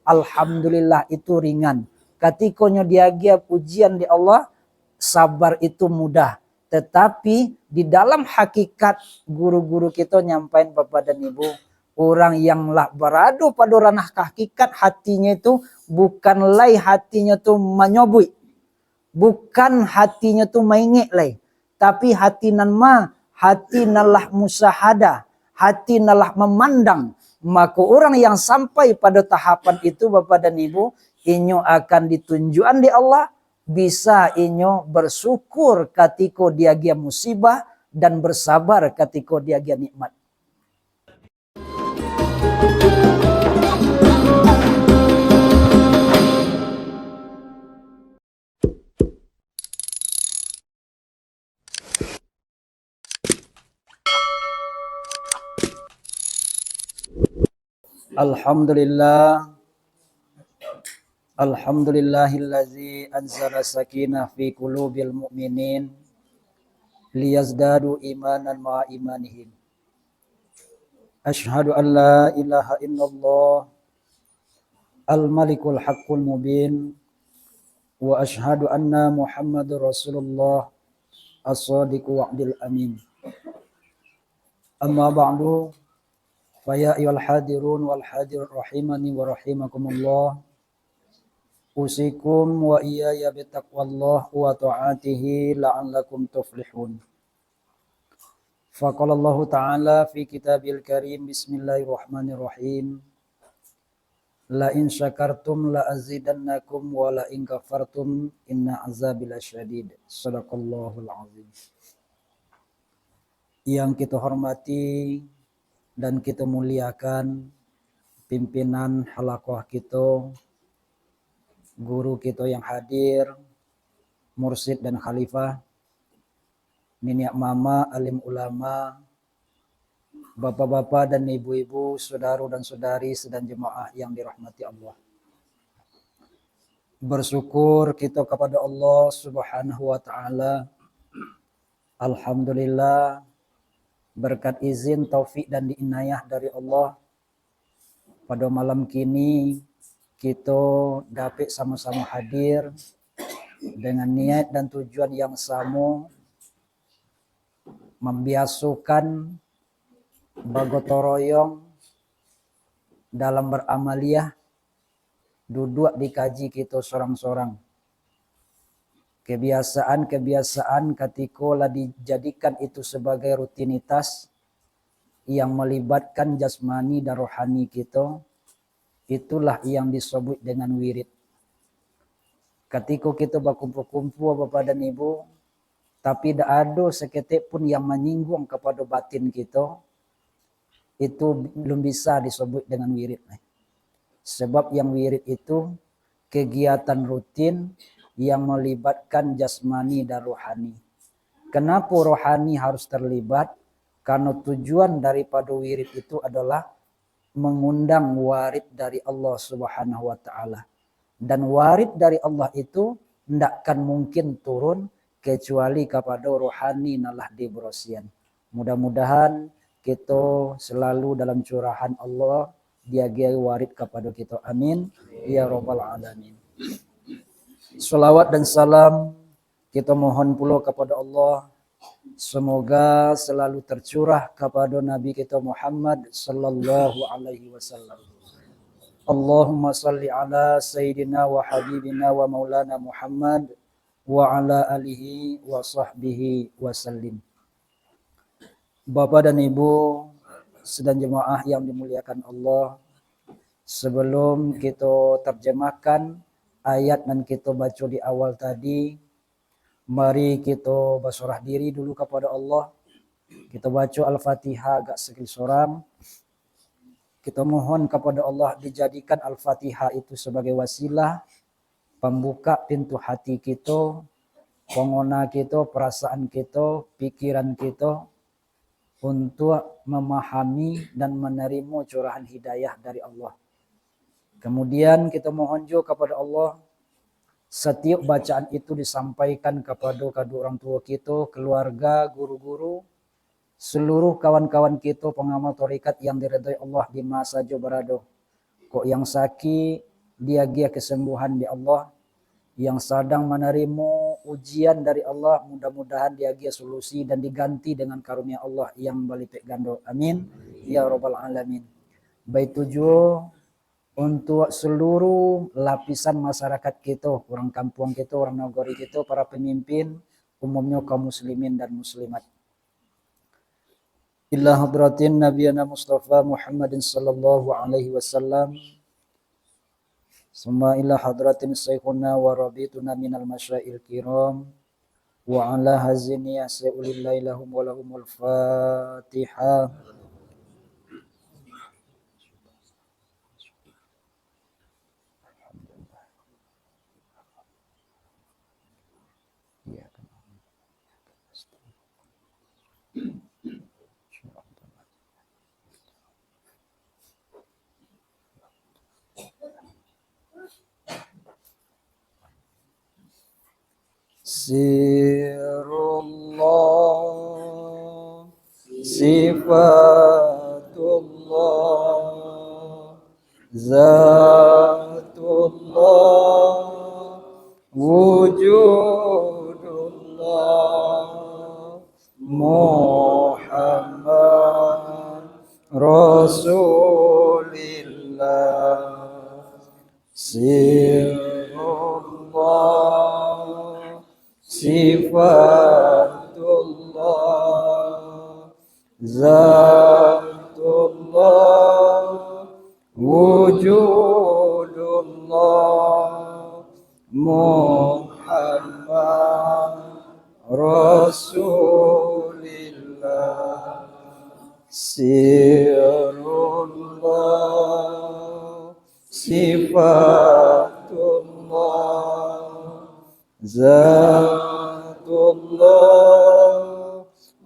alhamdulillah itu ringan. Ketika dia pujian di Allah, sabar itu mudah. Tetapi di dalam hakikat guru-guru kita nyampain Bapak dan Ibu, orang yang lah beradu pada ranah hakikat hatinya itu bukan lay hatinya tuh menyobui. Bukan hatinya tuh maingek lay. Tapi hati nan hati nalah musahada, hati nalah memandang. Maka orang yang sampai pada tahapan itu Bapak dan Ibu, inyo akan ditunjukan di Allah, bisa inyo bersyukur ketika dia musibah dan bersabar ketika dia nikmat. Alhamdulillah. Alhamdulillahillazi anzala sakinah fi qulubil mu'minin liyazdadu imanan ma'a imanihim. Asyhadu an la ilaha illallah al-malikul haqqul mubin wa asyhadu anna Muhammadur Rasulullah as-sadiqu wa'dil amin. Amma ba'du, fa ya ayyuhal hadirun wal hadirat rahimani wa rahimakumullah. Usikum wa iyaya bitaqwallah wa ta'atihi la'allakum tuflihun. Faqala Allah Ta'ala fi kitabil karim, bismillahirrahmanirrahim. La in syakartum la azidannakum wa la in kafartum inna azabi lasyadid. Shadaqallahul azim. Yang kita hormati dan kita muliakan pimpinan halaqah kita, guru kita yang hadir, mursyid dan khalifah, niniak mama, alim ulama, bapak-bapak dan ibu-ibu, saudara dan saudari sedang jemaah yang dirahmati Allah. Bersyukur kita kepada Allah Subhanahu wa taala. Alhamdulillah, berkat izin, taufik dan diinayah dari Allah, pada malam kini kita dapat sama-sama hadir dengan niat dan tujuan yang sama, membiasakan bagotoroyong dalam beramaliyah, duduk dikaji kita sorang-sorang. Kebiasaan-kebiasaan ketika lah dijadikan itu sebagai rutinitas yang melibatkan jasmani dan rohani kita, itulah yang disebut dengan wirid. Ketika kita berkumpul-kumpul Bapak dan Ibu, tapi tidak ada seketik pun yang menyinggung kepada batin kita, itu belum bisa disebut dengan wirid. Sebab yang wirid itu kegiatan rutin yang melibatkan jasmani dan rohani. Kenapa rohani harus terlibat? Karena tujuan daripada wirid itu adalah mengundang warid dari Allah Subhanahu wa taala. Dan warid dari Allah itu tidak akan mungkin turun kecuali kepada rohani nalah dibrosian. Mudah-mudahan kita selalu dalam curahan Allah, dia warid kepada kita. Amin ya rabbal alamin. Salawat dan salam kita mohon pula kepada Allah, semoga selalu tercurah kepada Nabi kita Muhammad sallallahu alaihi wasallam. Allahumma salli ala sayyidina wa habibina wa maulana Muhammad wa ala alihi wa sahbihi wasallim. Bapak dan Ibu sedang jemaah yang dimuliakan Allah, sebelum kita terjemahkan ayat dan kita baca di awal tadi, mari kita berserah diri dulu kepada Allah. Kita baca Al-Fatihah agak sekali sorang. Kita mohon kepada Allah dijadikan Al-Fatihah itu sebagai wasilah pembuka pintu hati kita, pengona kita, perasaan kita, pikiran kita untuk memahami dan menerima curahan hidayah dari Allah. Kemudian kita mohon juga kepada Allah, setiap bacaan itu disampaikan kepada kedua orang tua kita, keluarga, guru-guru, seluruh kawan-kawan kita pengamal tarekat yang diridhai Allah di masa saja berada. Kok yang sakit, dia kesembuhan di Allah. Yang sedang menerima ujian dari Allah, mudah-mudahan dia solusi dan diganti dengan karunia Allah yang berlipat ganda. Amin. Ya Rabbal Alamin. Baik tujuh untuk seluruh lapisan masyarakat kita, orang kampung kita, orang nagari kita, para pemimpin, umumnya kaum muslimin dan muslimat. Ila hadratin Nabiyana Mustafa Muhammadin sallallahu alaihi wasallam. Summa ila hadratin saykhuna wa rabituna minal masyail kiram wa ala hazini yasa'ulillahi lahum wa lahumul fatihah. Sirullah, sifatullah, zatullah, wujudullah, Muhammad Rasulillah. Sirullah, sifatullah, zatullah, wujudullah, Muhammad Rasulillah. Sirullah, sifatullah, zatullah,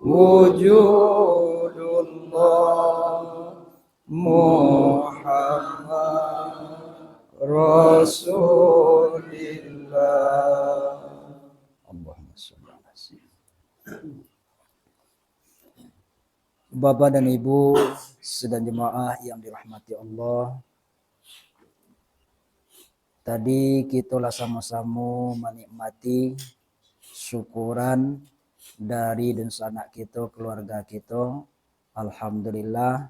wujudullah, Muhammad Rasulillah. Allahumma shalli ala sayyidina. Bapak dan Ibu sedang jemaah yang dirahmati Allah. Tadi kita sama-sama menikmati syukuran dari dan sanak kita, keluarga kita. Alhamdulillah,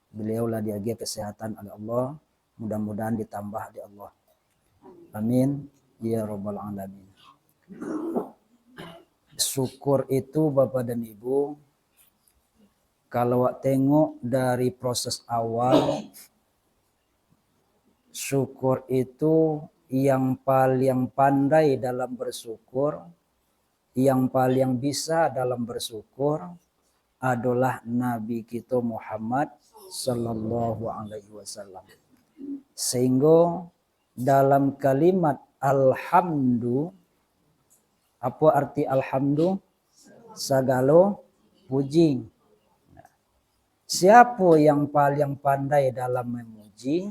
beliaulah diagia kesehatan oleh Allah. Mudah-mudahan ditambah di Allah. Amin. Ya Rabbal Alamin. Syukur itu Bapak dan Ibu, kalau tengok dari proses awal, syukur itu yang paling pandai dalam bersyukur, yang paling bisa dalam bersyukur adalah Nabi kita Muhammad sallallahu alaihi wasallam. Sehingga dalam kalimat alhamdu, apa arti alhamdu? Segala puji. Siapa yang paling pandai dalam memuji?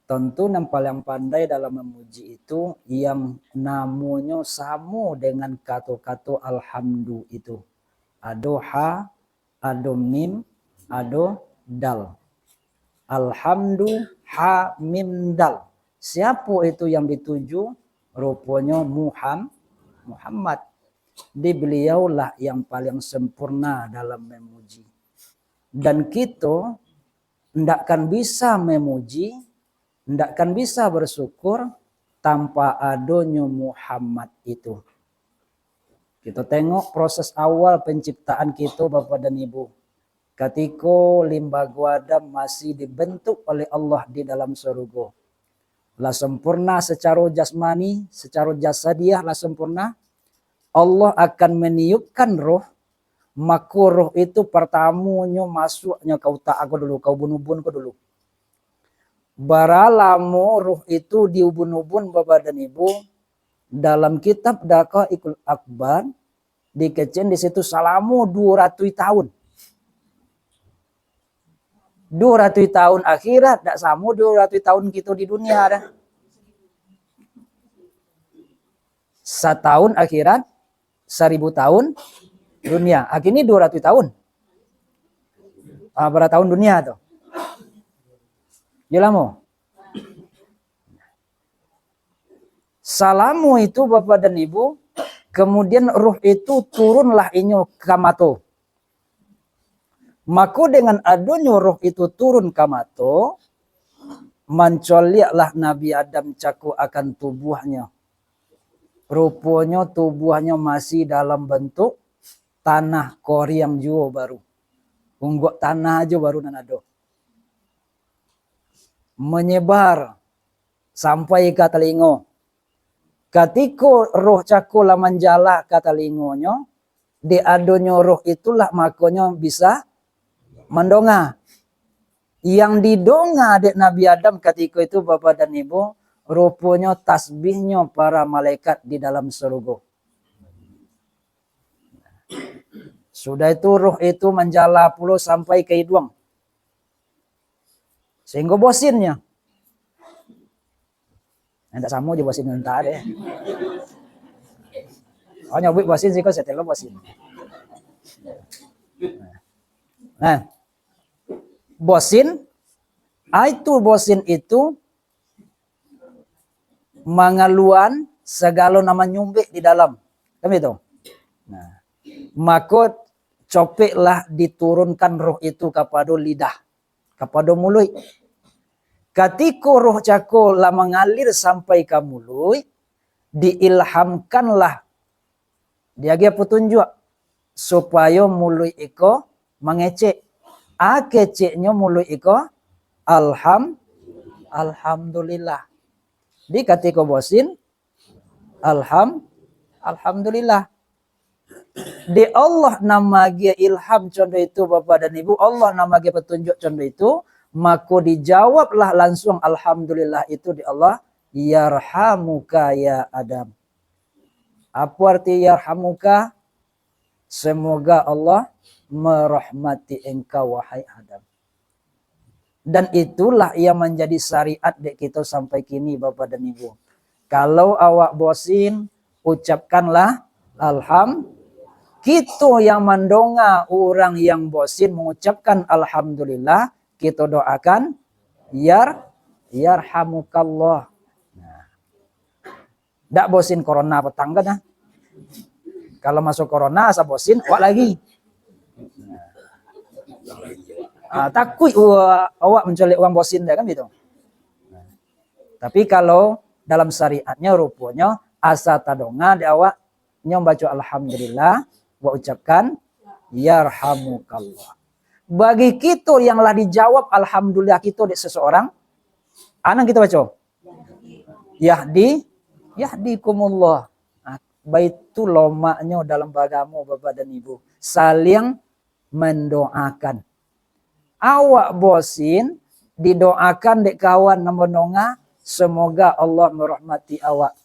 Tentu yang paling pandai dalam memuji itu yang namanya sama dengan kata-kata alhamdu itu. Ada ha, ada mim, ada dal. Alhamdu ha mim dal. Siapa itu yang dituju? Rupanya Muhammad. Di beliaulah yang paling sempurna dalam memuji. Dan kita tidak akan bisa memuji, tidak akan bisa bersyukur tanpa adanya Muhammad itu. Kita tengok proses awal penciptaan kita Bapak dan Ibu. Ketika limbaga Adam masih dibentuk oleh Allah di dalam surga. Lah sempurna secara jasmani, secara jasadiah lah sempurna. Allah akan meniupkan roh. Maka roh itu pertamanya masuknya kau tak aku dulu, kau ubun-ubun kau dulu. Baralamo roh itu di ubun-ubun Bapak dan Ibu. Dalam kitab Daqaiqul Akbar dikecen di situ selama 200 tahun. 200 tahun akhirat tak sama 200 tahun kita di dunia dah. Setahun akhirat, 1000 tahun dunia. Akhirnya 200 tahun. Berapa tahun dunia tuh? Ya lama. Salamu itu Bapak dan Ibu, kemudian ruh itu turunlah inyo kamato. Maka dengan adanya ruh itu turun kamato, mencoliaklah Nabi Adam caku akan tubuhnya. Rupanya tubuhnya masih dalam bentuk tanah koriang juga baru. Unggok tanah aja baru nanado. Menyebar sampai ke telinga. Ketika roh cakula menjala ke telingonya, di adonyo roh itulah makanya bisa mendonga. Yang didonga dek Nabi Adam ketika itu Bapak dan Ibu, rupanya tasbihnya para malaikat di dalam surga. Sudah itu roh itu menjala puluh sampai ke hidung. Sehingga bosinnya. Tidak sama aja bosin entah deh. Oh nyobi bosin sih kok setelah bosin. Nah, bosin, itu bosin itu mengaluan segala nama nyumbik di dalam. Kan itu? Nah, maka copeklah diturunkan roh itu kepada lidah, kepada mulut. Ketika roh cakul lah mengalir sampai ke mulut, diilhamkanlah dia petunjuk supaya mulut iko mengecek. Keceknya mulut iko alhamdulillah. Di ketika bosin alhamdulillah. Di Allah nama dia ilham contoh itu Bapak dan Ibu, Allah nama dia petunjuk contoh itu, maka dijawablah langsung alhamdulillah itu di Allah, yarhamuka ya Adam. Apa arti yarhamuka? Semoga Allah merahmati engkau wahai Adam. Dan itulah yang menjadi syariat dek kita sampai kini Bapak dan Ibu. Kalau awak bosin, ucapkanlah alhamdulillah. Kita yang mendonga orang yang bosin mengucapkan alhamdulillah, kita doakan yarhamukallah. Nah. Dak bosin corona petang kan? Kalau masuk corona asa bosin, awak lagi. Nah. Takut awak menculik uang bosin dah kan gitu. Nah. Tapi kalau dalam syariatnya rupanya asa tadonga di awak nyom baca alhamdulillah, wa ucapkan yarhamukallah. Bagi kita yang lah dijawab alhamdulillah kita di seseorang, anak kita baca yahdikumullah. Nah, baitu lomaknya dalam bagamu Bapak dan Ibu, saling mendoakan. Awak bosin didoakan dek kawan menonga, semoga Allah merahmati awak.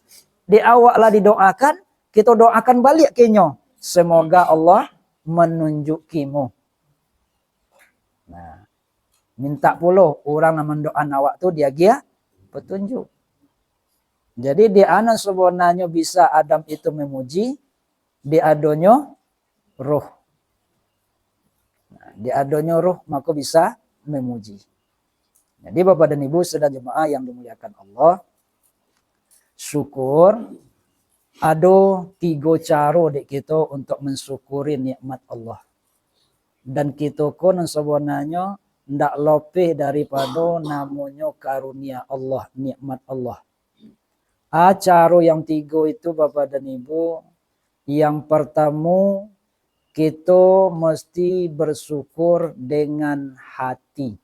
Di awak lah didoakan, kita doakan balik kenyo, semoga Allah menunjukimu. Nah, minta puluh orang yang mendoakan awak tu dia petunjuk. Jadi di ana sebenarnya bisa Adam itu memuji, di adonyo roh. Nah, di adonyo roh maka bisa memuji. Jadi Bapak dan Ibu sedang jemaah yang dimuliakan Allah, syukur. Ada 3 cara dek kita untuk mensyukuri nikmat Allah. Dan kita pun sebenarnya tidak lebih daripada namanya karunia Allah, nikmat Allah. Cara yang 3 itu Bapak dan Ibu. Yang pertama, kita mesti bersyukur dengan hati.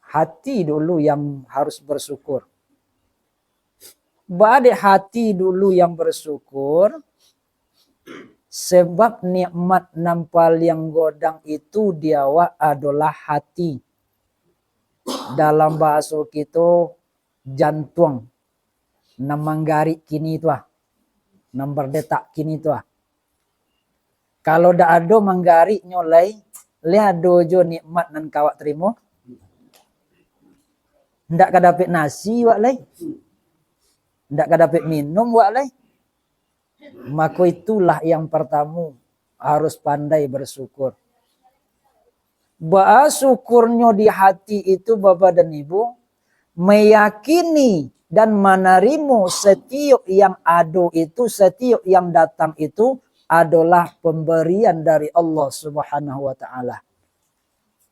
Hati dulu yang harus bersyukur. Bade hati dulu yang bersyukur, sebab nikmat nampal yang godang itu diawak adalah hati. Dalam bahasa kita jantung, namanggari kini itu nomor detak kini itu. Kalau dak ada manggari nyolai, lihat dojo nikmat nan kawak terima. Ndak kadapit nasi wak lai. Ndak dapat minum wak lai. Maka itulah yang pertama harus pandai bersyukur. Syukurnya di hati itu Bapak dan Ibu meyakini dan menerima setiap yang ada itu, setiap yang datang itu adalah pemberian dari Allah Subhanahu wa taala.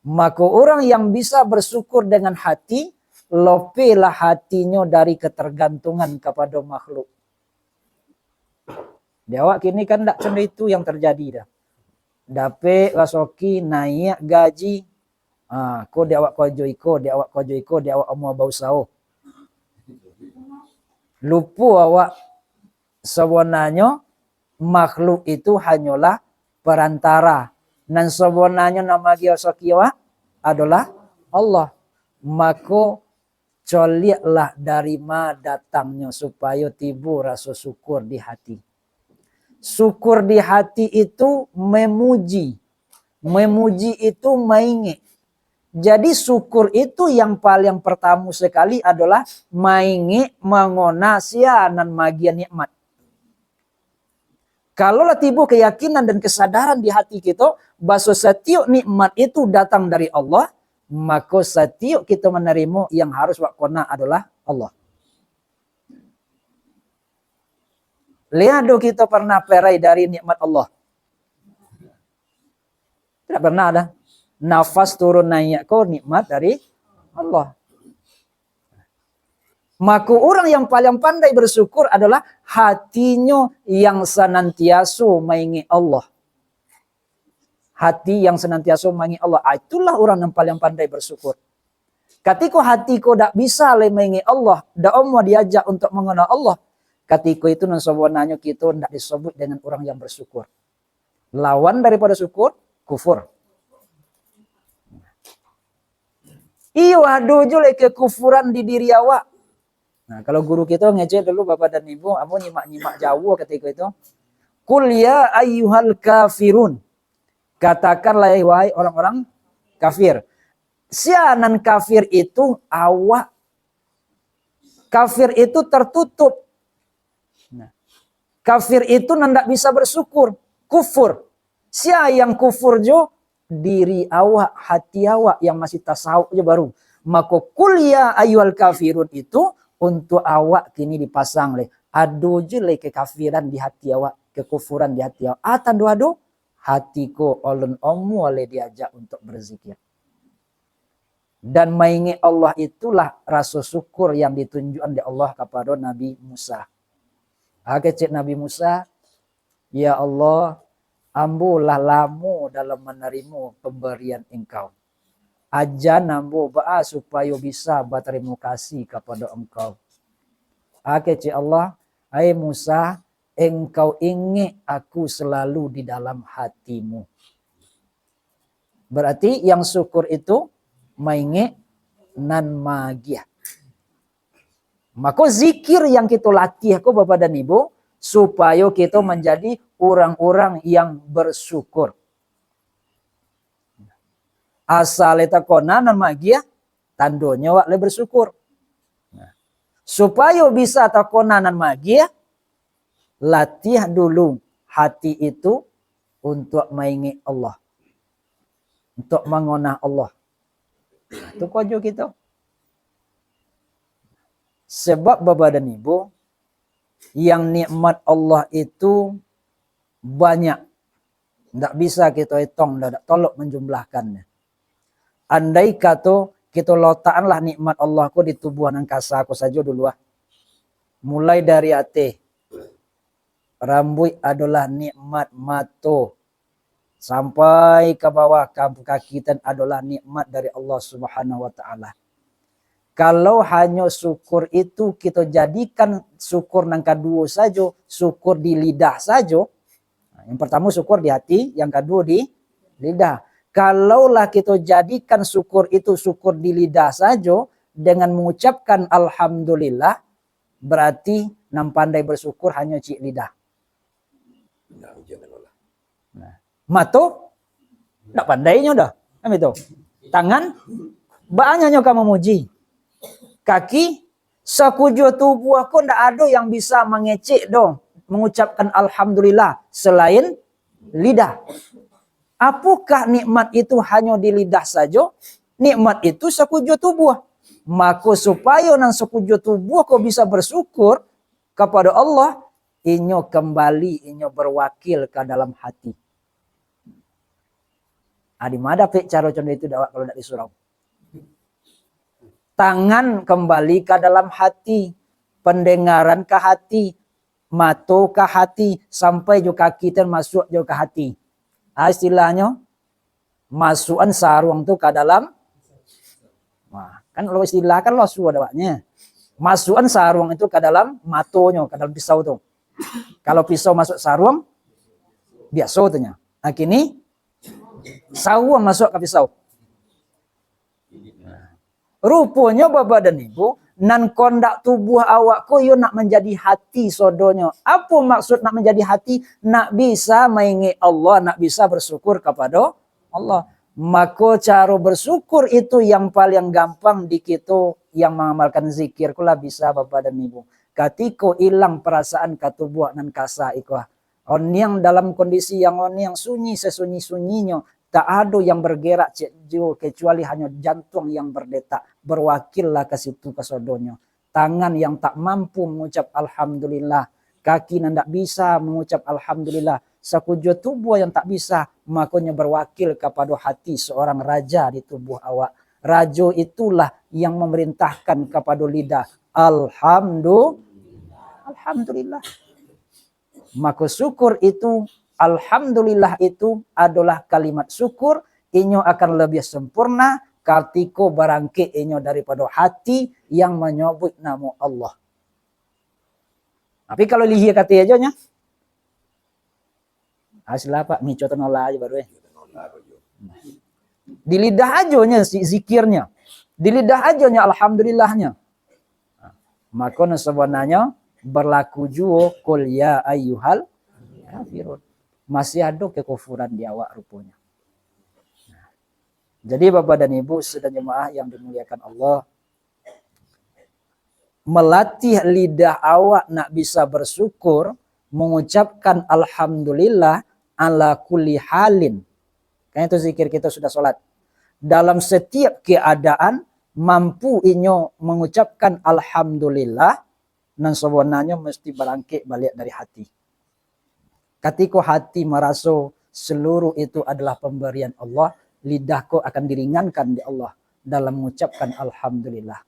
Maka orang yang bisa bersyukur dengan hati, lepilah hatinya dari ketergantungan kepada makhluk. Di awak kini kan tak cuma itu yang terjadi dah. Dapat rasoki naik gaji, ko di awak kojo iko, di awak kojo iko, di awak mau bau sao. Lupa awak sebenarnya makhluk itu hanyalah perantara. Dan sebenarnya nama dia sakiwa adalah Allah. Maka coliaklah dari ma datangnya supaya timbul rasa syukur di hati. Syukur di hati itu memuji. Memuji itu maingi. Jadi syukur itu yang paling pertama sekali adalah maingi mengona sianan magian nikmat. Kalau timbul keyakinan dan kesadaran di hati kita bahwa setiap nikmat itu datang dari Allah, maka setiap kita menerima yang harus wakona adalah Allah. Lihat kita pernah perai dari nikmat Allah. Tidak pernah ada. Nafas turun naik kau nikmat dari Allah. Maka orang yang paling pandai bersyukur adalah hatinya yang senantiasa mengingat Allah. Hati yang senantiasa mengingat Allah. Itulah orang yang paling pandai bersyukur. Ketika hati kau tak bisa mengingat Allah, tak mau diajak untuk mengenal Allah. Ketika itu sebenarnya kita tidak disebut dengan orang yang bersyukur. Lawan daripada syukur, kufur. Iyo ada juga kekufuran di diri awak. Nah, kalau guru kita ngecek dulu Bapak dan Ibu, apa nyimak-nyimak Jawa ketika itu. Qul ya ayyuhal kafirun. Katakanlah wahai orang-orang kafir. Sianan kafir itu awak. Kafir itu tertutup. Nah, kafir itu tidak bisa bersyukur. Kufur. Siapa yang kufur jo? Diri awak, hati awak yang masih tasawuf aja baru. Maka kuliah ayyuhal kafirun itu untuk awak kini dipasang le. Ado je le kekafiran di hati awak, kekufuran di hati awak. Tandu ado hatiku oleh omu oleh diajak untuk berzikir. Dan mengingat Allah itulah rasa syukur yang ditunjukkan oleh Allah kepada Nabi Musa. Cik Nabi Musa, ya Allah, ambulah lamu dalam menerima pemberian engkau. Aja nambu ba'a supaya bisa berterima kasih kepada engkau. Cik Allah, hai Musa, engkau ingat aku selalu di dalam hatimu. Berarti yang syukur itu mengingat nan magiah. Maka zikir yang kita latih ko Bapak dan Ibu supaya kita menjadi orang-orang yang bersyukur. Asal eta konanan magia tandonya wak le bersyukur. Supaya bisa takonanan magia latih dulu hati itu untuk mengingat Allah. Untuk mengenal Allah. Itu kojo kita. Sebab Bapak dan Ibu, yang nikmat Allah itu banyak. Tidak bisa kita hitung, tidak tolok menjumlahkannya. Andai kata kita letakkanlah nikmat Allah ku di tubuh angkasa aku saja dulu. Mulai dari hati. Rambut adalah nikmat mata. Sampai ke bawah kaki dan adalah nikmat dari Allah Subhanahu wa taala. Kalau hanya syukur itu kita jadikan syukur yang kedua saja, syukur di lidah saja. Yang pertama syukur di hati, yang kedua di lidah. Kalaulah kita jadikan syukur itu syukur di lidah saja dengan mengucapkan alhamdulillah, berarti nam pandai bersyukur hanya cik lidah. Nah, mata tak pandainya dah. Kan itu. Tangan banyaknya kamu memuji. Kaki, sekujur tubuh aku tidak ada yang bisa mengecek dong. Mengucapkan alhamdulillah selain lidah. Apakah nikmat itu hanya di lidah saja? Nikmat itu sekujur tubuh. Maka supaya nan sekujur tubuh kau bisa bersyukur kepada Allah, inyo kembali, inyo berwakil ke dalam hati. Di mana pek cara contoh itu dakwah kalau tidak disurau. Tangan kembali ke dalam hati, pendengaran ke hati, mata ke hati, sampai juga kaki masuk juga ke hati. Istilahnya masukan sarung tu ke dalam. Nah, kan kalau istilah kan lo sudah dawaknya. Masukan sarung itu ke dalam matonya, ke dalam pisau tu. Kalau pisau masuk sarung, biasa tunya. Nah kini sarung masuk ke pisau. Rupanya bapak dan ibu, nan kondak tubuh awak ko yo nak menjadi hati sodonyo. Apa maksud nak menjadi hati? Nak bisa mengingat Allah, nak bisa bersyukur kepada Allah. Maka cara bersyukur itu yang paling gampang di kita yang mengamalkan zikir kula bisa bapak dan ibu. Ketika hilang perasaan katubuh nan kasa ikwa. On yang dalam kondisi yang sunyi sesunyi-sunyinya, tak ada yang bergerak kecuali hanya jantung yang berdetak. Berwakillah ke situ ke sodonya. Tangan yang tak mampu mengucap alhamdulillah. Kaki yang tak bisa mengucap alhamdulillah. Sekujur tubuh yang tak bisa, makanya berwakil kepada hati seorang raja di tubuh awak. Raja itulah yang memerintahkan kepada lidah. Alhamdulillah. Maka syukur itu, alhamdulillah itu adalah kalimat syukur. Inyo akan lebih sempurna ketika barangke inyo daripada hati yang menyebut nama Allah. Tapi kalau lihat kata aja nya, aslah pak mico tenola aja baru di lidah aja nya zikirnya, di lidah aja nya alhamdulillahnya. Maka sebenarnya berlaku juga qul ya ayyuhal kafirun. Masih ada kekufuran di awak rupanya. Jadi bapak dan ibu sedang jemaah yang dimuliakan Allah, melatih lidah awak nak bisa bersyukur, mengucapkan alhamdulillah ala kulli halin. Kan itu zikir kita sudah sholat. Dalam setiap keadaan mampu inyo mengucapkan alhamdulillah, dan sebenarnya mesti berangkit balik dari hati. Ketika hati merasa seluruh itu adalah pemberian Allah, lidahku akan diringankan di Allah dalam mengucapkan alhamdulillah.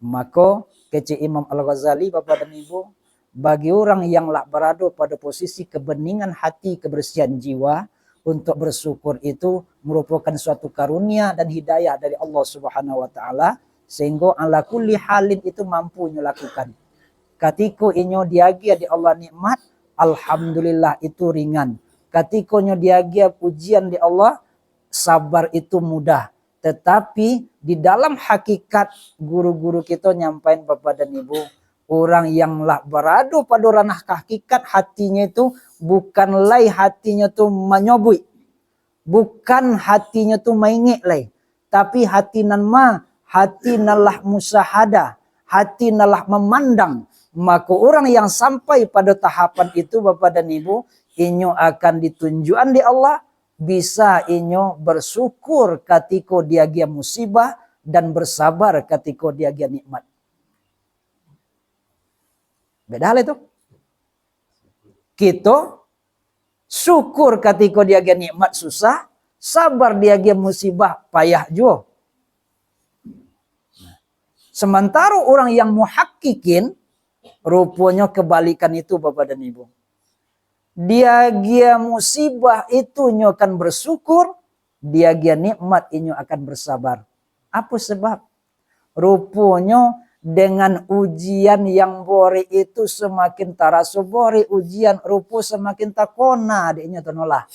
Maka kece Imam Al-Ghazali bapak dan ibu, bagi orang yang lah berada pada posisi kebeningan hati, kebersihan jiwa, untuk bersyukur itu merupakan suatu karunia dan hidayah dari Allah Subhanahu wa taala, sehingga ala kulli halin itu mampu melakukan. Ketika inyo diagia di Allah nikmat, alhamdulillah itu ringan. Ketika inyo diagia ujian di Allah, sabar itu mudah. Tetapi di dalam hakikat guru-guru kita nyampain bapak dan ibu, orang yang lah berada pada ranah hakikat hatinya itu bukanlah hatinya tu menyobui, bukan hatinya tu maingi lai, tapi hati nan hati nalah musahada, hati nalah memandang. Maka orang yang sampai pada tahapan itu bapak dan ibu, inyo akan ditunjukkan di Allah, bisa inyo bersyukur ketika dia musibah dan bersabar ketika dia nikmat. Beda hal itu. Kita syukur ketika dia nikmat susah, sabar dia musibah payah juga. Sementara orang yang muhakkikin, rupanya kebalikan itu bapak dan ibu. Dia musibah itu nyo akan bersyukur, dia nikmat inyo akan bersabar. Apa sebab? Rupanya dengan ujian yang bori itu semakin taraso bori ujian rupa semakin takona adiknya tenolah.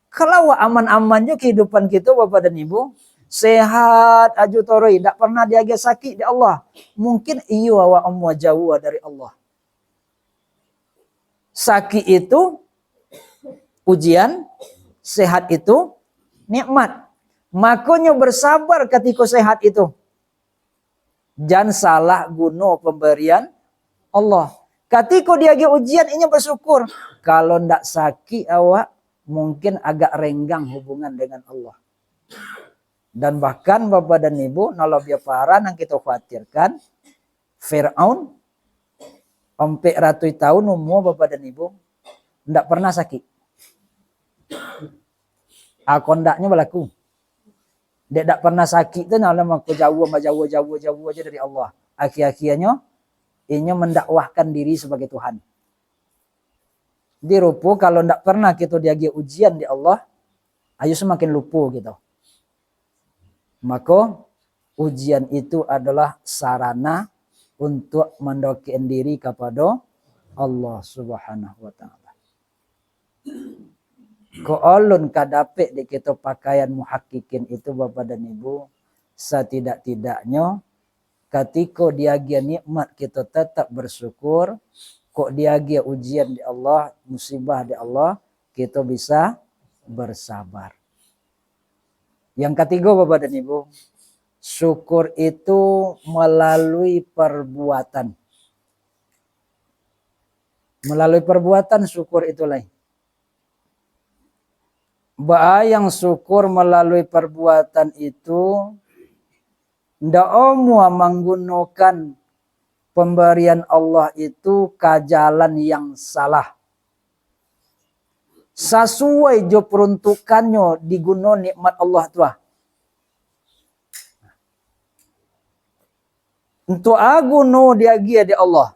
Kalau aman-aman juga kehidupan kita bapak dan ibu, sehat aju toroi, tak pernah dia sakit di Allah. Mungkin iyo awak umwa jauh dari Allah. Sakit itu ujian, sehat itu nikmat. Makanya bersabar ketika sehat itu. Jangan salah guna pemberian Allah. Ketika dia ujian ini bersyukur. Kalau ndak sakit awak mungkin agak renggang hubungan dengan Allah. Dan bahkan Bapak dan Ibu, kalau dia parah yang kita khawatirkan, Fir'aun, sampai ratus tahun umur Bapak dan Ibu, tidak pernah sakit. Kondaknya berlaku. Dia tidak pernah sakit tu nak aku jauh aja dari Allah. Akhir-akhirnya ia mendakwahkan diri sebagai Tuhan. Di rupa kalau tidak pernah kita diagi ujian di Allah, ayo semakin lupa gitu. Maka ujian itu adalah sarana untuk mendekatkan diri kepada Allah Subhanahu wa taala. Ko alun kadapek di kita pakaian muhakkikin itu Bapak dan Ibu, setidak-tidaknya ketika diagia nikmat kita tetap bersyukur, kok diagia ujian di Allah, musibah di Allah, kita bisa bersabar. Yang ketiga Bapak dan Ibu, syukur itu melalui perbuatan. Melalui perbuatan syukur itu lain. Yang syukur melalui perbuatan itu ndak omua menggunakan pemberian Allah itu ke jalan yang salah. Sesuai jo peruntukannya diguna nikmat Allah tuah. Untuk aku no diagia di Allah.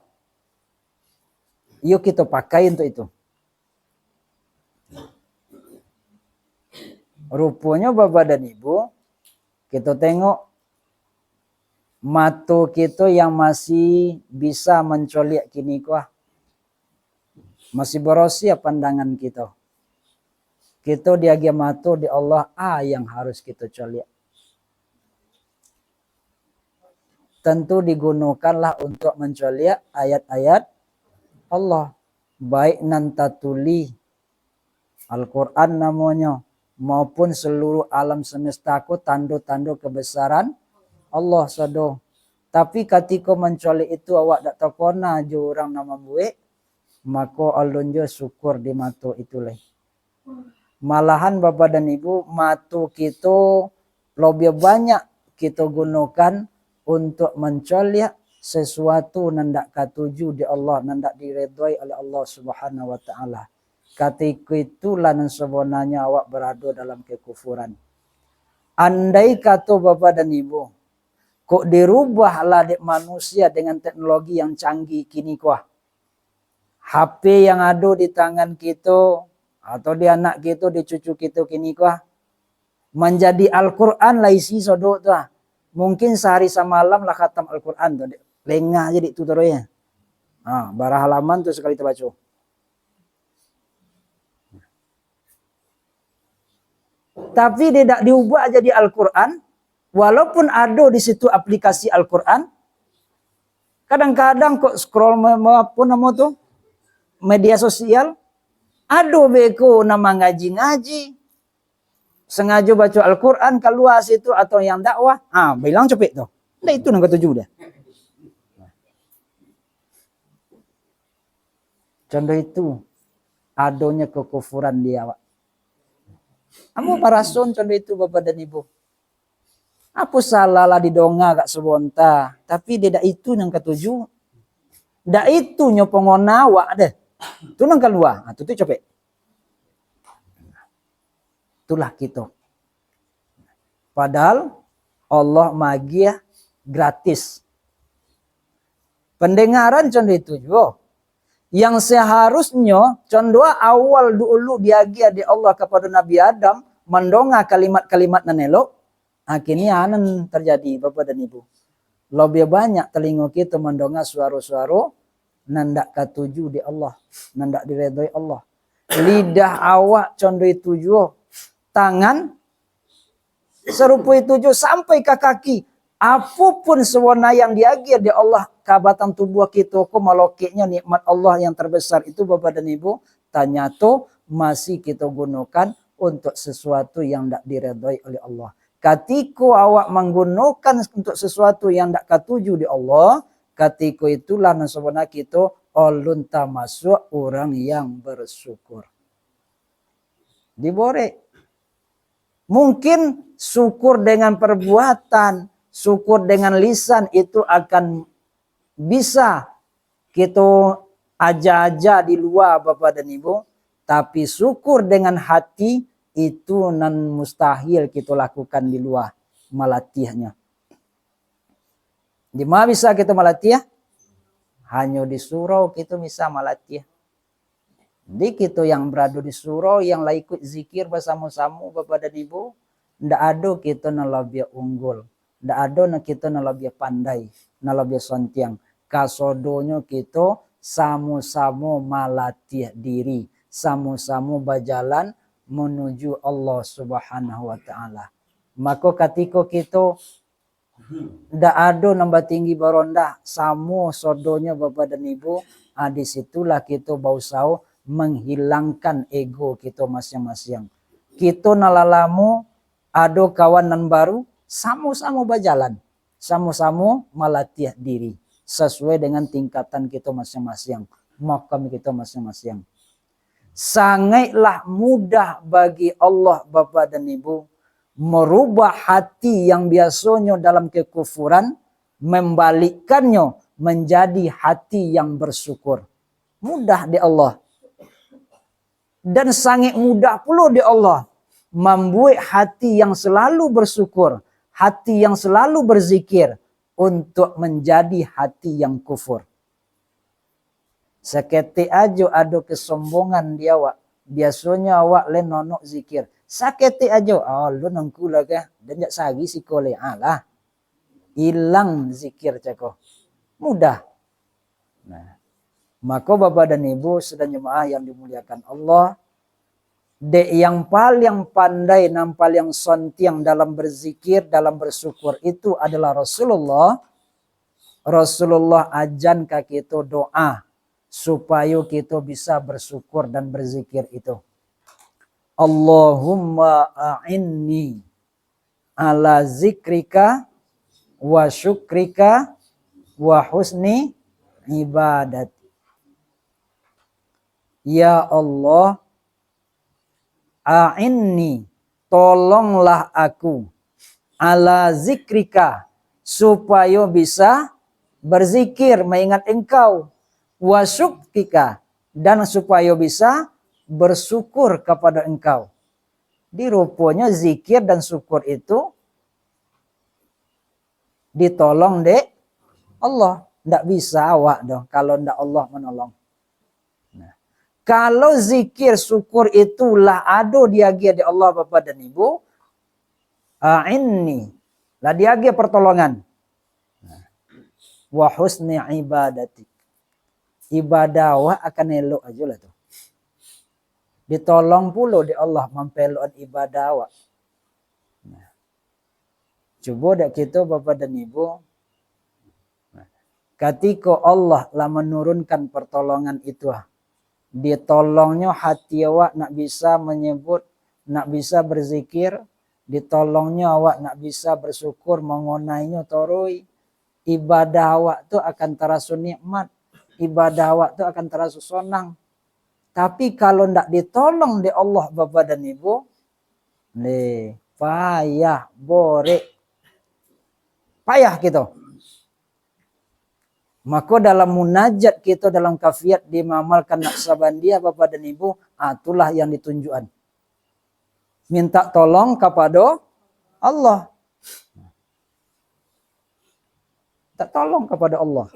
Yuk kita pakai untuk itu. Rupanya Bapak dan Ibu, kita tengok mata kita yang masih bisa mencoliak kini kuah. Masih berosia pandangan kita. Kita diagia mata di Allah yang harus kita coliak. Tentu digunakanlah untuk mencoliak ayat-ayat Allah. Baik nantatuli Al-Quran namanya, maupun seluruh alam semesta ku tanda-tanda kebesaran Allah sado. Tapi ketika mencolek itu awak tak tahu kona je orang nama buik, maka alun je syukur di mata itu leh. Malahan Bapak dan Ibu, mata kita lebih banyak kita gunakan untuk mencolek sesuatu nandak katuju di Allah, nandak diredai oleh Allah Subhanahu wa taala. Ketika itulah sebenarnya awak berada dalam kekufuran. Andai kata Bapak dan Ibu, kok dirubahlah manusia dengan teknologi yang canggih kini kuah. HP yang ada di tangan kita, atau di anak kita, di cucu kita kini kuah, menjadi Al-Quran lah isi sodok tuh. Mungkin sehari semalam lah khatam Al-Quran tuh. Lengah aja di tutorialnya. Barah halaman tuh sekali terbaca. Tapi tidak diubah jadi Al-Quran. Walaupun ada di situ aplikasi Al-Quran. Kadang-kadang kok scroll apa nama tuh, media sosial. Ada beko nama ngaji-ngaji. Sengaja baca Al-Quran keluar situ atau yang dakwah. Bilang cepet tuh. Nah itu yang ketujuh dah. Contoh itu. Adanya kekufuran di awak. Kamu parasun contoh itu Bapak dan Ibu. Apa salah lah didonga kak sebonta. Tapi tidak itu yang ketujuh. Tidak itu nyopongona awak deh. Itu yang keluar. Itu cepet. Itulah kita. Padahal Allah magia gratis. Pendengaran contoh itu juga. Yang seharusnya contoh awal dulu diagia di Allah kepada Nabi Adam mendonga kalimat-kalimat nanelok. Akhirnya anan terjadi Bapak dan Ibu. Lebih banyak telinga kita mendonga suara-suara nandak katuju di Allah, nandak diredai Allah. Lidah awak contoh itu juga. Tangan serupa itu juga sampai ke kaki. Apapun sewarna yang diagir di Allah kabatan tubuh kita ko malokeknya nikmat Allah yang terbesar itu Bapak dan Ibu tanya tuh masih kita gunakan untuk sesuatu yang tidak diredai oleh Allah. Ketika awak menggunakan untuk sesuatu yang tidak katuju di Allah, ketika itulah sebenarnya kita ulun termasuk orang yang bersyukur. Diborek. Mungkin syukur dengan perbuatan, syukur dengan lisan itu akan bisa kita aja-aja di luar Bapak dan Ibu. Tapi syukur dengan hati itu nan mustahil kita lakukan di luar melatihnya. Di mana bisa kita melatih? Hanya di surau kita bisa melatih. Di kita yang berada di surau, yang lah ikut zikir bersama-sama Bapak dan Ibu, ndak ada kita na lebih unggul, ndak ada na kita na lebih pandai, na lebih sontiang. Kasodonyo kita sama-sama melatih diri, sama-sama berjalan menuju Allah Subhanahu wa taala. Maka ketika kita ndak ada nambah tinggi baronda, sama sodonya Bapak dan Ibu, di situlah kita berusaha menghilangkan ego kita masing-masing. Kita nalalamu ada kawanan baru, sama-sama berjalan, sama-sama melatih diri sesuai dengan tingkatan kita masing-masing, makam kita masing-masing. Sangatlah mudah bagi Allah Bapak dan Ibu merubah hati yang biasanya dalam kekufuran, membalikkannya menjadi hati yang bersyukur. Mudah di Allah. Dan sangat mudah pula di Allah membuat hati yang selalu bersyukur, hati yang selalu berzikir untuk menjadi hati yang kufur. Seketik aja ada kesombongan di awak. Biasanya awak le nonok zikir. Seketik aja, lu nangku lah ke, dan jak sagi si kole, alah. Hilang zikir cako. Mudah. Nah, maka Bapak dan Ibu sedang jemaah yang dimuliakan Allah, dek yang paling pandai dan paling sontiang dalam berzikir, dalam bersyukur itu adalah Rasulullah. Rasulullah ajan ke kita doa supaya kita bisa bersyukur dan berzikir itu. Allahumma a'inni ala zikrika wa syukrika wa husni ibadat. Ya Allah, a'inni, tolonglah aku, ala zikrika, supaya bisa berzikir mengingat engkau, wa syukrika, dan supaya bisa bersyukur kepada engkau. Di rupanya zikir dan syukur itu ditolong dek Allah. Ndak bisa awak dong kalau ndak Allah menolong. Nah, kalau zikir syukur itulah ada diagia di Allah Bapak dan Ibu, ini lah diagia pertolongan. Nah, wa husni ibadatik, ibadah wa akan elok aja lah tuh. Ditolong pula di Allah mempeluan ibadah wa. Nah, coba dak kita Bapak dan Ibu, ketika Allah lah menurunkan pertolongan itu, ditolongnya hati awak nak bisa menyebut, nak bisa berzikir, ditolongnya awak nak bisa bersyukur mengonainya toroi, ibadah awak tu akan terasa nikmat, ibadah awak tu akan terasa senang. Tapi kalau ndak ditolong di Allah Bapak dan Ibu, payah, borek, payah gitu. Maka dalam munajat kita dalam kafiat dimamalkan Naqsabandiyah Bapak dan Ibu, itulah yang ditunjukkan. Minta tolong kepada Allah. Tak tolong kepada Allah.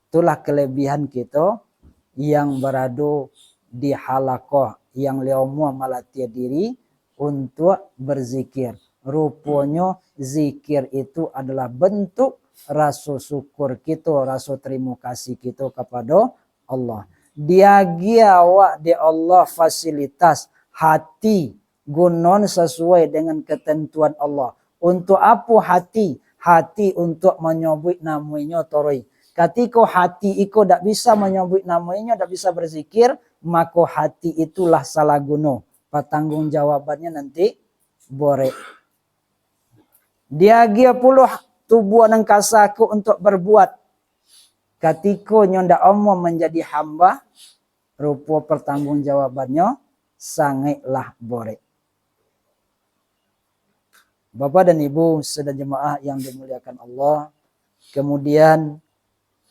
Itulah kelebihan kita yang berada di halakoh yang leomu melatih diri untuk berzikir. Rupanya zikir itu adalah bentuk rasa syukur kita, rasa terima kasih kita kepada Allah. Dia awak di Allah fasilitas hati gunon sesuai dengan ketentuan Allah. Untuk apa hati? Hati untuk menyebut namanya toroi. Ketika hati itu tidak bisa menyebut namanya, tidak bisa berzikir, maka hati itulah salah guna. Pertanggung jawabannya nanti borek. Dia puluh tubuh nang kasaku untuk berbuat. Ketika nyonda Allah menjadi hamba, rupa pertanggung jawabannya sangatlah borek. Bapak dan Ibu sedang jemaah yang dimuliakan Allah. Kemudian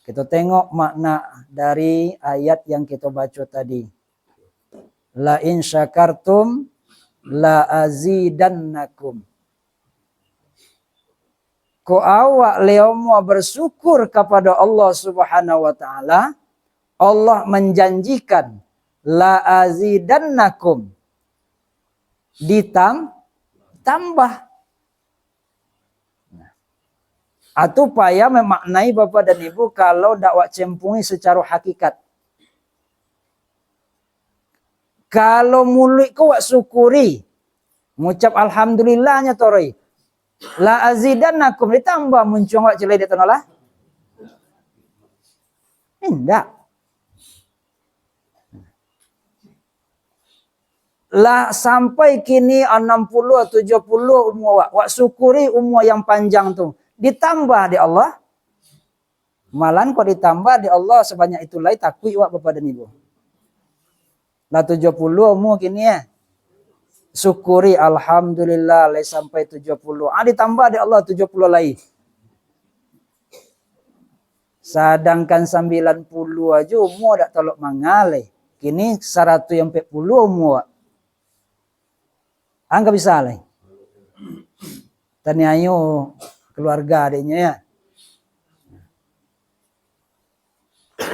kita tengok makna dari ayat yang kita baca tadi. La in syakartum la azidannakum. Ko awak leomo bersyukur kepada Allah Subhanahu wa taala, Allah menjanjikan la azidannakum, ditambah. Atau payah memaknai Bapak dan Ibu kalau dakwah cempungi secara hakikat. Kalau mulut kau wak syukuri, mengucap alhamdulillahnya torai. La azidannakum, ditambah muncul wak celai di tengah. Tidak. Lah sampai kini 60 70 umur wak syukuri umur yang panjang tu. Ditambah di Allah. Malan kok ditambah di Allah sebanyak itu lagi takwi wak Bapak dan Ibu. Lah 70 umur kini ya. Syukuri alhamdulillah lagi sampai 70. Ditambah di Allah 70 lagi. Sedangkan 90 aja umur dak tolok mangalai. Kini 140 umur. Enggak bisa lagi. Tanya ayo keluarga adiknya ya.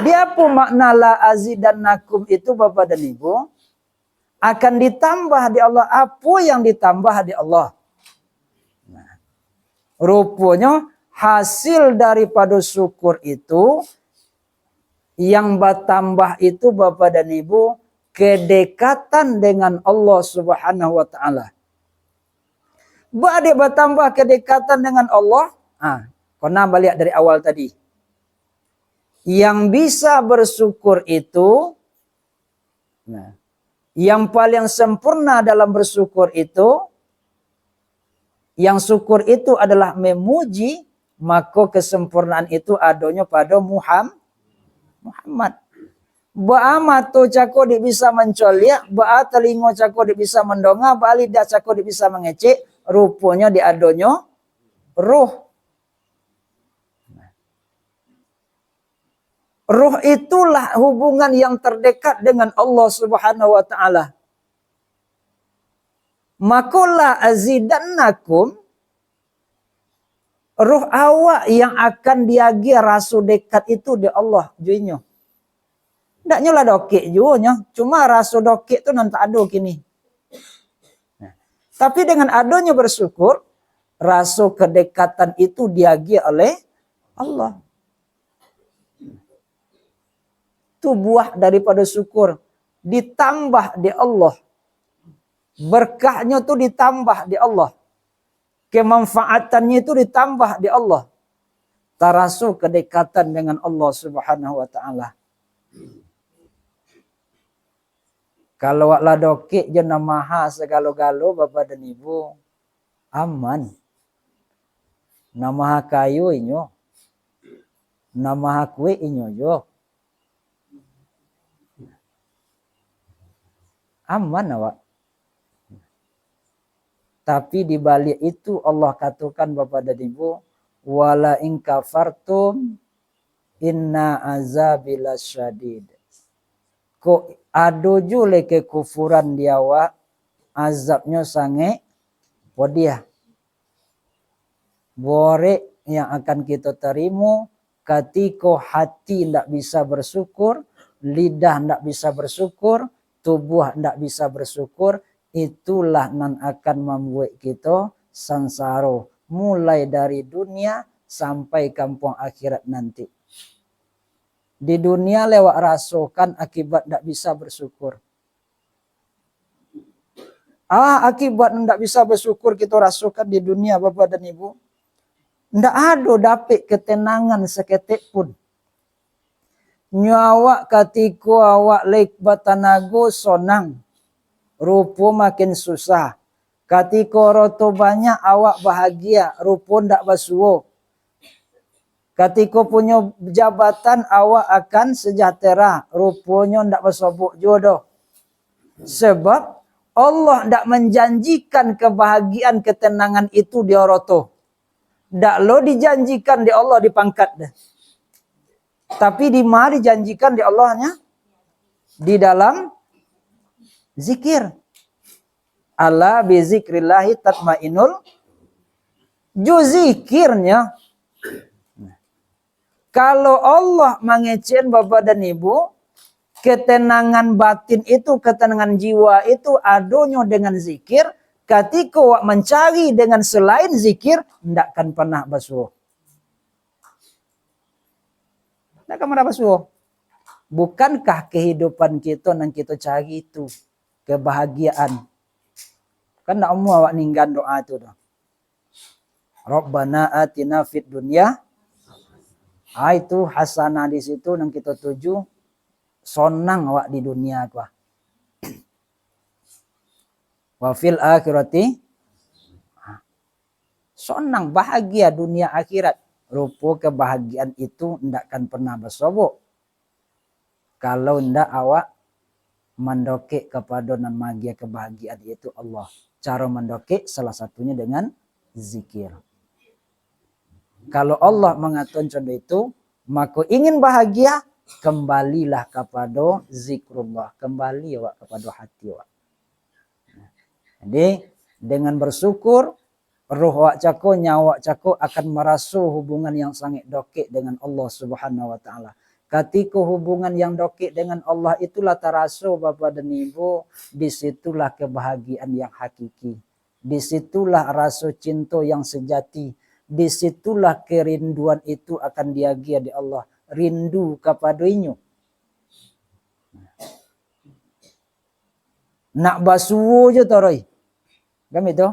Dia pun makna la azidannakum itu Bapak dan Ibu akan ditambah di Allah apa yang ditambah di Allah. Nah, rupanya hasil daripada syukur itu yang bertambah itu Bapak dan Ibu kedekatan dengan Allah Subhanahu wa taala. Dia bertambah kedekatan dengan Allah. Karena balik dari awal tadi. Yang bisa bersyukur itu, yang paling sempurna dalam bersyukur itu, yang syukur itu adalah memuji, maka kesempurnaan itu adanya pada Muhammad. Ba'amatu cako dia bisa mencoliak, ba'a telingo cako dia bisa mendonga, ba'a lidah cako dia bisa mengecek, rupanya di adanya ruh. Ruh itulah hubungan yang terdekat dengan Allah Subhanahu wa taala. Maka la azidannakum, ruh awak yang akan diagi rasa dekat itu di Allah juinya. Tak nyolah dokek juga, cuma rasa dokek tu nanti ada kini. Tapi dengan adanya bersyukur, rasa kedekatan itu diagi oleh Allah. Itu buah daripada syukur. Ditambah di Allah. Berkahnya itu ditambah di Allah. Kemanfaatannya itu ditambah di Allah. Tarasu kedekatan dengan Allah Subhanahu wa taala. Kalau wak ladokik je namaha segalo-galo Bapak dan Ibu aman. Namaha kayu inyo. Namaha kue inyo jo. Aman awak. Tapi di balik itu Allah katakan Bapak dan Ibu, wala in kafartum inna azabila syadid. Kok ada jule kekufuran dia awak, azabnya sangat pedih. Borek yang akan kita terima ketika hati tidak bisa bersyukur, lidah tidak bisa bersyukur, tubuh tidak bisa bersyukur, itulah yang akan membuat kita sansara. Mulai dari dunia sampai kampung akhirat nanti. Di dunia lewat rasakan akibat tidak bisa bersyukur. Akibat tidak bisa bersyukur kita rasakan di dunia Bapak dan Ibu. Tidak ada dapat ketenangan seketik pun. Nyawa ketika awak lek batanago sonang. Rupa makin susah. Ketika roto banyak awak bahagia. Rupa ndak basuo. Ketika punya jabatan awak akan sejahtera. Rupanya ndak bersobok jodoh. Sebab Allah tidak menjanjikan kebahagiaan, ketenangan itu di Oroto. Tidak lo dijanjikan di Allah di pangkat dah. Tapi di mana dijanjikan di Allahnya? Di dalam zikir. Ala bi zikrillahi tatmainul. Zikirnya. Kalau Allah mengecen Bapak dan Ibu, ketenangan batin itu, ketenangan jiwa itu adonyo dengan zikir. Ketika wak mencari dengan selain zikir, tidak akan pernah basuh. Tidak akan pernah basuh. Bukankah kehidupan kita yang kita cari itu kebahagiaan? Kan tidak umum awak ninggan doa itu. Rabbana atina fid dunya. Itu hasanah di situ yang kita tuju. Sonang awak di dunia kuah. Wa fil akhirati. Sonang bahagia dunia akhirat. Rupa kebahagiaan itu tidak akan pernah bersobok. Kalau tidak awak mendokek kepada nan magia kebahagiaan itu Allah. Cara mendokek salah satunya dengan zikir. Kalau Allah mengatur contoh itu, maka ingin bahagia, kembalilah kepada zikrullah. Kembali awak kepada hati awak. Jadi dengan bersyukur, roh awak cako, nyawa cako akan merasa hubungan yang sangat dokek dengan Allah Subhanahu Wa Taala. Ketika hubungan yang dokek dengan Allah itulah terasa Bapak dan Ibu, disitulah kebahagiaan yang hakiki. Disitulah rasa cinta yang sejati. Disitulah kerinduan itu akan diagia di Allah. Rindu kepadanya. Nak basuh je taroy. Kan itu?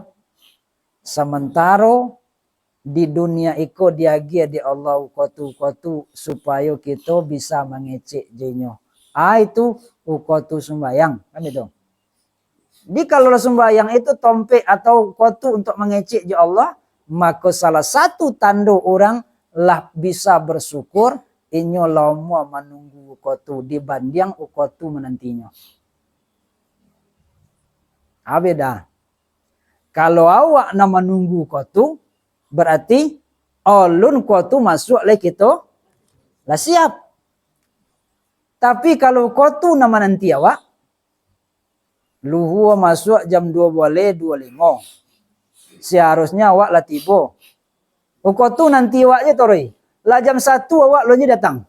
Sementara di dunia iko diagia di Allah ukotu supaya kita bisa mengecek jenyo. Itu ukotu sembayang. Kan itu? Jadi kalau sembayang itu tompe atau ukotu untuk mengecek je Allah, maka salah satu tanda orang lah bisa bersyukur inyo lama menunggu ukotu dibanding ukotu menantinya. Beda. Kalau awak nak menunggu ukotu, berarti alun ukotu masuk lagi kita lah siap. Tapi kalau ukotu nak menanti awak, luhur masuk jam 2 boleh 25. Seharusnya awak lah tiba. Ukotu nanti awak je toroi. Lah jam 1 awak lo datang.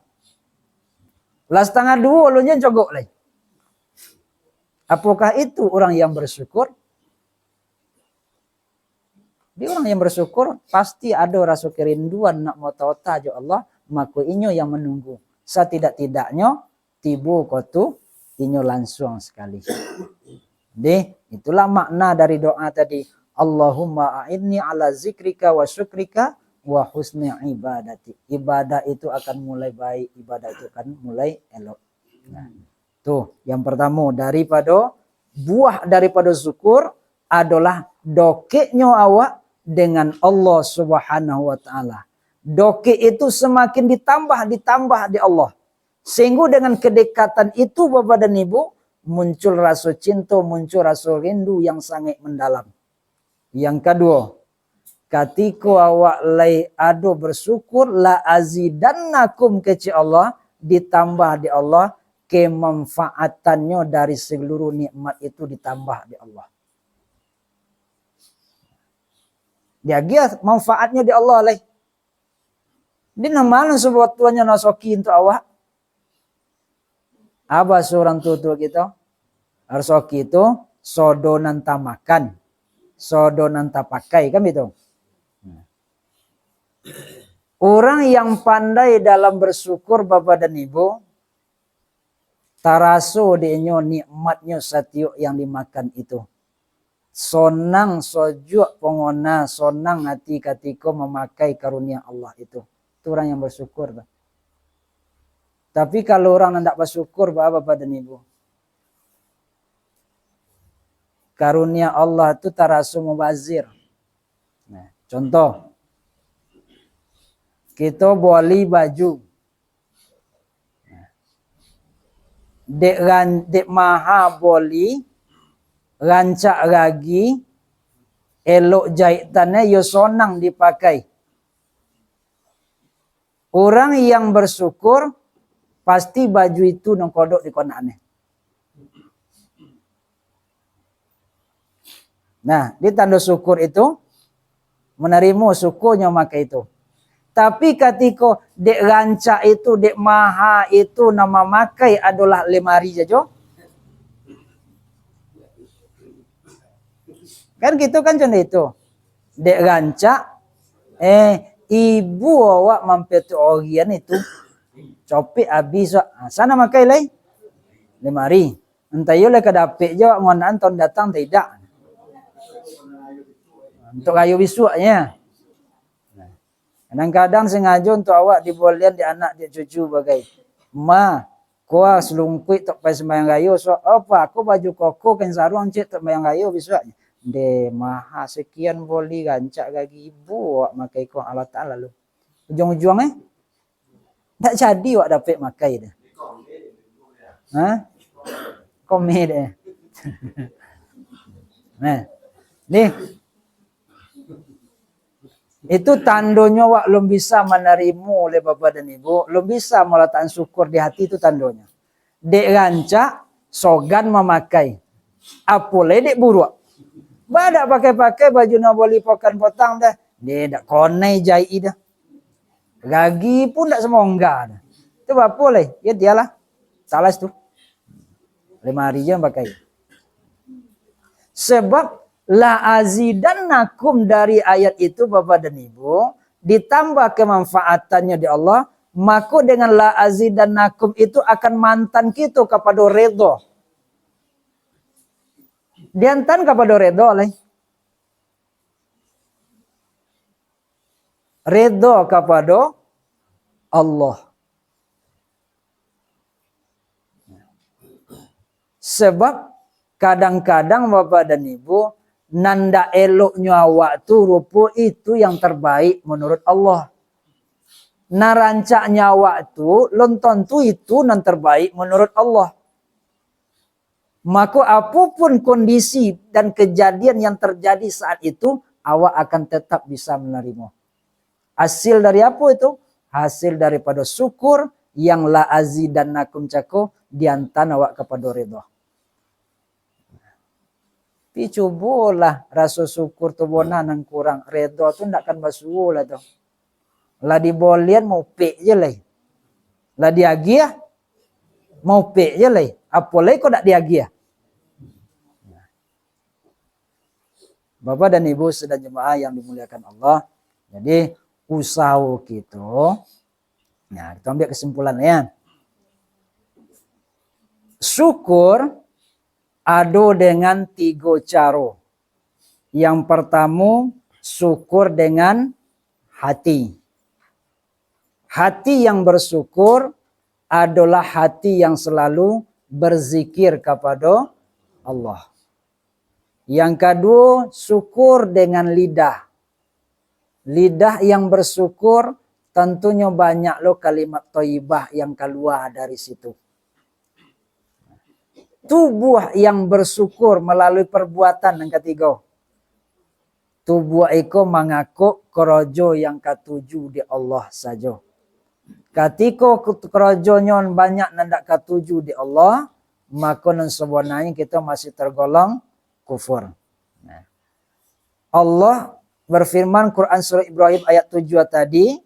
Lah setengah 2 lo cogok lagi. Apakah itu orang yang bersyukur? Di orang yang bersyukur pasti ada rasa kerinduan nak mau tahu tahu Allah, maka inyo yang menunggu. Setidak-tidaknya tiba ukotu inyo langsung sekali. Jadi itulah makna dari doa tadi. Allahumma a'inni ala zikrika wa syukrika wa husni ibadati. Ibadah itu akan mulai baik, ibadah itu akan mulai elok. Nah, tuh yang pertama daripada buah daripada syukur adalah dokeknya awak dengan Allah Subhanahu Wa Taala. Dokek itu semakin ditambah di Allah. Sehingga dengan kedekatan itu Bapak dan Ibu muncul rasa cinta, muncul rasa rindu yang sangat mendalam. Yang kedua, ketika awak lay ado bersyukur la azidannakum keci Allah, ditambah di Allah, kemanfaatannya dari seluruh nikmat itu ditambah di Allah. Dia manfaatnya di Allah lay. Di mana sebuah tuanya nasoki untuk awak? Apa seorang tua kita? Nasoki itu sodo nanta makan. Sodo nanta pakai, kan itu. Orang yang pandai dalam bersyukur Bapak dan Ibu, taraso denyo nikmatnya setiap yang dimakan itu. Sonang sojuk pengona, sonang hati ketika memakai karunia Allah itu. Itu orang yang bersyukur. Tapi kalau orang tidak bersyukur Bapak dan Ibu, karunia Allah itu tarasu mubazir. Nah, contoh, kita beli baju, dek maha beli rancak lagi, elok jahitannya, yo sonang dipakai. Orang yang bersyukur, pasti baju itu nongkodok di konaknya. Nah, di tanda syukur itu, menerima syukurnya maka itu. Tapi ketika dek rancak itu, dek maha itu nama makai adalah lemari saja. Kan gitu kan contoh itu. Dek rancak, ibu awak mampir tu orian itu, copik habis sana makai lagi lemari. Entah yo le kedapik je ngonaan tahun datang tidak. Untuk kayu bisuaknya. Kadang-kadang sengaja untuk awak dibolehan di anak di cucu bagai. Ma, kau selungkuit tak payah sembahyang gayo. So apa? Aku baju koko kan sarung cek tak sembahyang gayo bisuaknya. De maha sekian boli rancak lagi ibu awak makai kau Allah Taala lu. Ujung-ujungnya tak jadi awak dapat makai dah. Hah? Komedi deh. Nah, nih itu tandonya wak belum bisa menerima oleh bapak dan ibu, belum bisa meletakkan syukur di hati itu tandonya. Dek rancak, sogan memakai. Apalagi dek buruk. Badak pakai-pakai baju nak boleh pokan potang dah. Dia dak konai jai dah. Gagi pun dak semongga dah. Itu apa boleh? Ya dialah. Salah itu. 5 hari je pakai. Sebab la azidannakum dari ayat itu Bapak dan Ibu, ditambah kemanfaatannya di Allah, maka dengan la azidannakum itu akan mantan kita kepada redha. Diantan kepada redha oleh. Redha kepada Allah. Sebab kadang-kadang Bapak dan Ibu, nanda eloknya awak tu rupa itu yang terbaik menurut Allah. Narancaknya awak tu lonton tu itu yang terbaik menurut Allah. Maka apapun kondisi dan kejadian yang terjadi saat itu, awak akan tetap bisa menerima. Hasil dari apa itu? Hasil daripada syukur yang la azidannakum cako diantan awak kepada redha. Tapi cubalah rasa syukur tu bona nang kurang. Redha tu ndak akan basuh lah tu. Lah dibolian mau pek je lah. Lah diagia mau pek je lah. Apa lagi kau ndak diagia? Bapak dan Ibu sedang jemaah yang dimuliakan Allah. Jadi usaha kita. Nah, kita ambil kesimpulannya. Syukur ada dengan 3 cara. Yang pertama, syukur dengan hati. Hati yang bersyukur adalah hati yang selalu berzikir kepada Allah. Yang kedua, syukur dengan lidah. Lidah yang bersyukur tentunya banyak loh kalimat thayyibah yang keluar dari situ. Tubuh yang bersyukur melalui perbuatan yang ketiga. Tubuh itu mengaku keraja yang ketujuh di Allah saja. Ketika kerajanya banyak nandak ketujuh di Allah, maka sebenarnya kita masih tergolong kufur. Nah. Allah berfirman Quran surah Ibrahim ayat 7 tadi,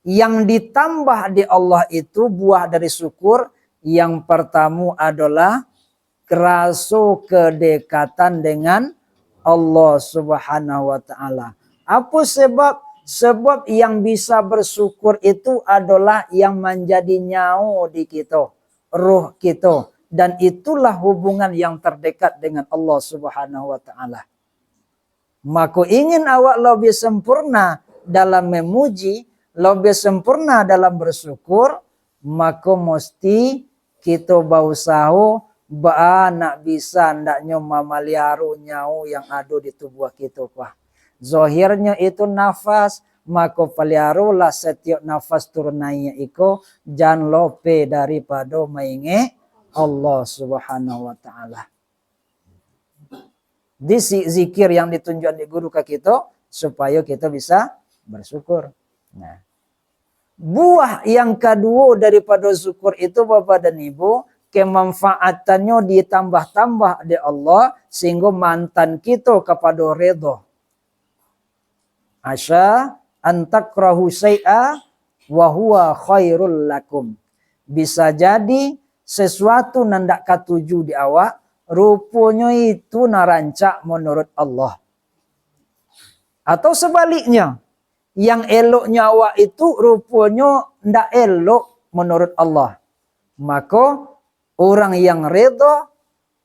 yang ditambah di Allah itu buah dari syukur, yang pertama adalah rasa kedekatan dengan Allah Subhanahu wa taala. Apa sebab? Sebab yang bisa bersyukur itu adalah yang menjadi nyawa di kita, roh kita, dan itulah hubungan yang terdekat dengan Allah Subhanahu wa taala. Maka ingin awak lebih sempurna dalam memuji, lebih sempurna dalam bersyukur, maka mesti kita berusaha nak bisa ndaknya memeliharanya nyawa yang ada di tubuh kita. Zahirnya itu nafas, maka peliharolah setiap nafas turunnya itu, jangan lope daripada mengingat Allah Subhanahu wa taala. Di zikir yang ditunjukkan di guru ke kita supaya kita bisa bersyukur. Nah, buah yang kedua daripada syukur itu Bapak dan Ibu, kemanfaatannya ditambah-tambah di Allah sehingga mantan kita kepada redha. Asya antakrahu syai'a wa huwa khairul lakum. Bisa jadi sesuatu nandak katuju di awak, rupanya itu narancak menurut Allah. Atau sebaliknya, yang eloknya awak itu rupanya ndak elok menurut Allah. Maka orang yang redha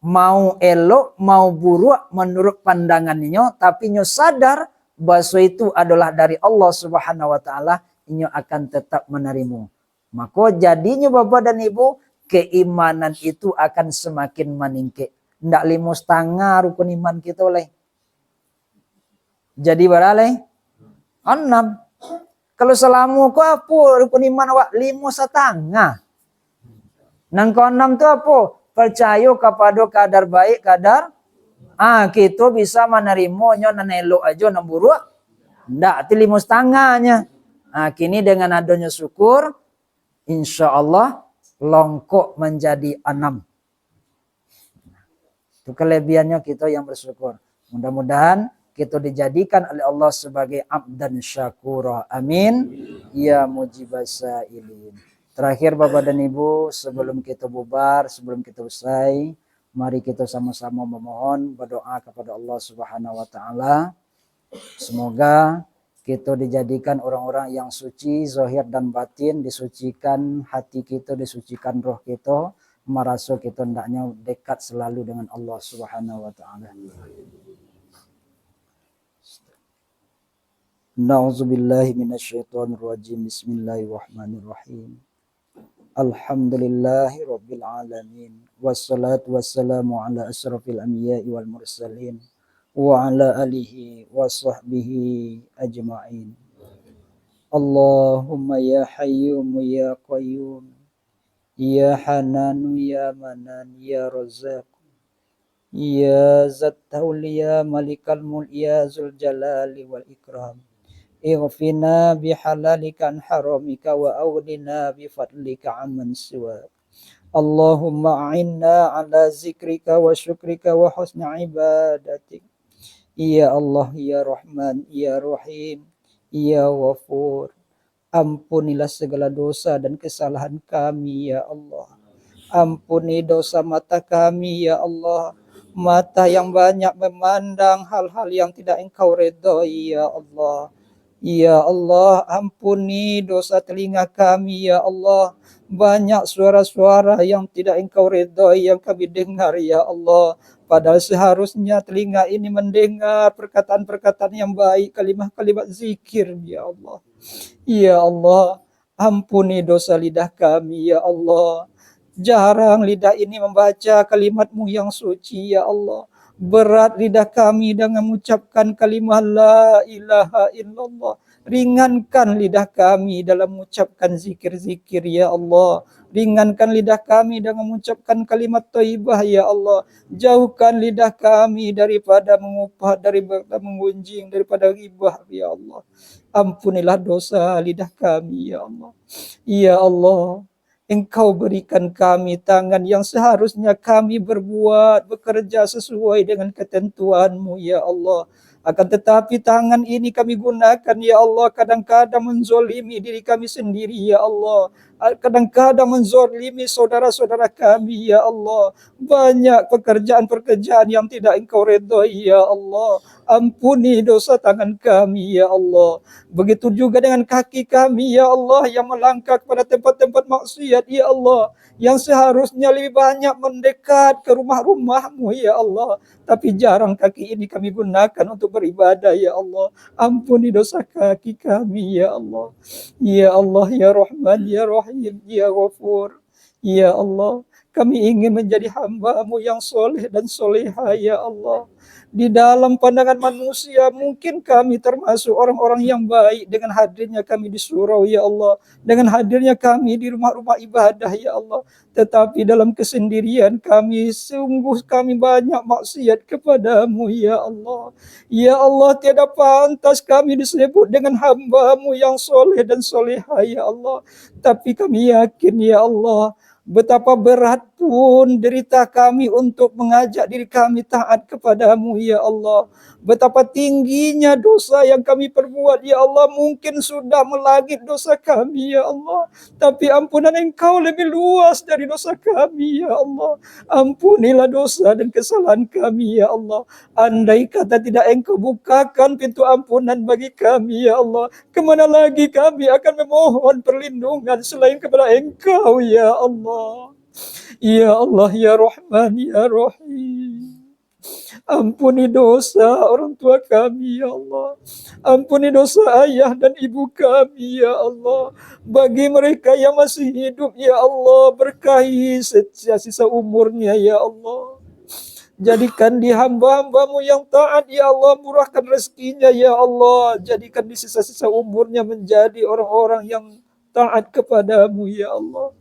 mau elok, mau buruk menurut pandangannya, tapi nyo sadar bahwa itu adalah dari Allah Subhanahu wa taala, nyo akan tetap menerima. Maka jadinya Bapak dan Ibu, keimanan itu akan semakin meningkat. Ndak 5,5 rukun iman kita oleh. Jadi berapa? 6. Kalau selama ku apa rukun iman awak 5,5. Nang ke 6 tu apa? Percaya kepada kadar baik, kadar kita bisa menerimanya nan elok aja nan buruk. Ndak, 5,5-nya. Kini dengan adanya syukur, insya Allah longkok menjadi 6. Itu kelebihannya kita yang bersyukur. Mudah-mudahan kita dijadikan oleh Allah sebagai abdan syakura. Amin. Ya mujibas sa'ilin. Terakhir Bapak dan Ibu, sebelum kita bubar, sebelum kita usai, mari kita sama-sama memohon berdoa kepada Allah Subhanahu wa taala. Semoga kita dijadikan orang-orang yang suci, zahir dan batin, disucikan hati kita, disucikan roh kita, merasa kita hendaknya dekat selalu dengan Allah Subhanahu wa taala. Na'udzubillahi minasyaitonir rajim. Bismillahirrahmanirrahim. Alhamdulillahi rabbil alamin. Wassalatu wassalamu ala asrafil anbiya'i wal mursalin wa ala alihi wa sahbihi ajma'in. Allahumma ya hayyum ya qayyum, ya hananu ya manan ya razzaq, ya zattaul ya malikal mulk ya zul jalali wal ikram. Ighfina bihalalika an haramika wa awdina bifadlika amman siwak. Allahumma a'inna ala zikrika wa syukrika wa husni ibadatik. Ya Allah, ya Rahman, ya Rahim, ya Ghafur. Ampunilah segala dosa dan kesalahan kami ya Allah. Ampuni dosa mata kami ya Allah. Mata yang banyak memandang hal-hal yang tidak Engkau redai ya Allah. Ya Allah, ampuni dosa telinga kami ya Allah. Banyak suara-suara yang tidak Engkau redai yang kami dengar ya Allah. Padahal seharusnya telinga ini mendengar perkataan-perkataan yang baik, kalimat-kalimat zikir ya Allah. Ya Allah, ampuni dosa lidah kami ya Allah. Jarang lidah ini membaca kalimat-Mu yang suci ya Allah. Berat lidah kami dengan mengucapkan kalimat la ilaha illallah. Ringankan lidah kami dalam mengucapkan zikir-zikir ya Allah. Ringankan lidah kami dengan mengucapkan kalimat thayyibah ya Allah. Jauhkan lidah kami daripada mengupat, daripada mengunjing, daripada ghibah ya Allah. Ampunilah dosa lidah kami ya Allah. Ya Allah, Engkau berikan kami tangan yang seharusnya kami berbuat, bekerja sesuai dengan ketentuan-Mu ya Allah. Akan tetapi tangan ini kami gunakan ya Allah, kadang-kadang menzolimi diri kami sendiri ya Allah. Kadang-kadang menzolimi saudara-saudara kami ya Allah. Banyak pekerjaan-pekerjaan yang tidak Engkau redai ya Allah. Ampuni dosa tangan kami ya Allah. Begitu juga dengan kaki kami ya Allah yang melangkah kepada tempat-tempat maksiat ya Allah. Yang seharusnya lebih banyak mendekat ke rumah-rumah-Mu ya Allah. Tapi jarang kaki ini kami gunakan untuk beribadah ya Allah. Ampuni dosa kaki kami ya Allah. Ya Allah, ya Rahman, ya Rahim, ya Ghafur. Ya Allah, Kami ingin menjadi hamba-Mu yang soleh dan soleha ya Allah. Di dalam pandangan manusia mungkin kami termasuk orang-orang yang baik dengan hadirnya kami di surau ya Allah. Dengan hadirnya kami di rumah-rumah ibadah ya Allah. Tetapi dalam kesendirian kami, sungguh kami banyak maksiat kepada-Mu ya Allah. Ya Allah, tiada pantas kami disebut dengan hamba-Mu yang soleh dan soleha ya Allah. Tapi kami yakin ya Allah, betapa berat pun derita kami untuk mengajak diri kami taat kepada-Mu ya Allah. Betapa tingginya dosa yang kami perbuat ya Allah. Mungkin sudah melangit dosa kami ya Allah. Tapi ampunan Engkau lebih luas dari dosa kami ya Allah. Ampunilah dosa dan kesalahan kami ya Allah. Andai kata tidak Engkau bukakan pintu ampunan bagi kami ya Allah, kemana lagi kami akan memohon perlindungan selain kepada Engkau ya Allah. Ya Allah, ya Rahman, ya Rahim. Ampuni dosa orang tua kami ya Allah. Ampuni dosa ayah dan ibu kami ya Allah. Bagi mereka yang masih hidup ya Allah, berkahi sisa umurnya ya Allah. Jadikan di hamba-hamba-Mu yang taat ya Allah, murahkan rezekinya ya Allah. Jadikan di sisa-sisa umurnya menjadi orang-orang yang taat kepada-Mu ya Allah.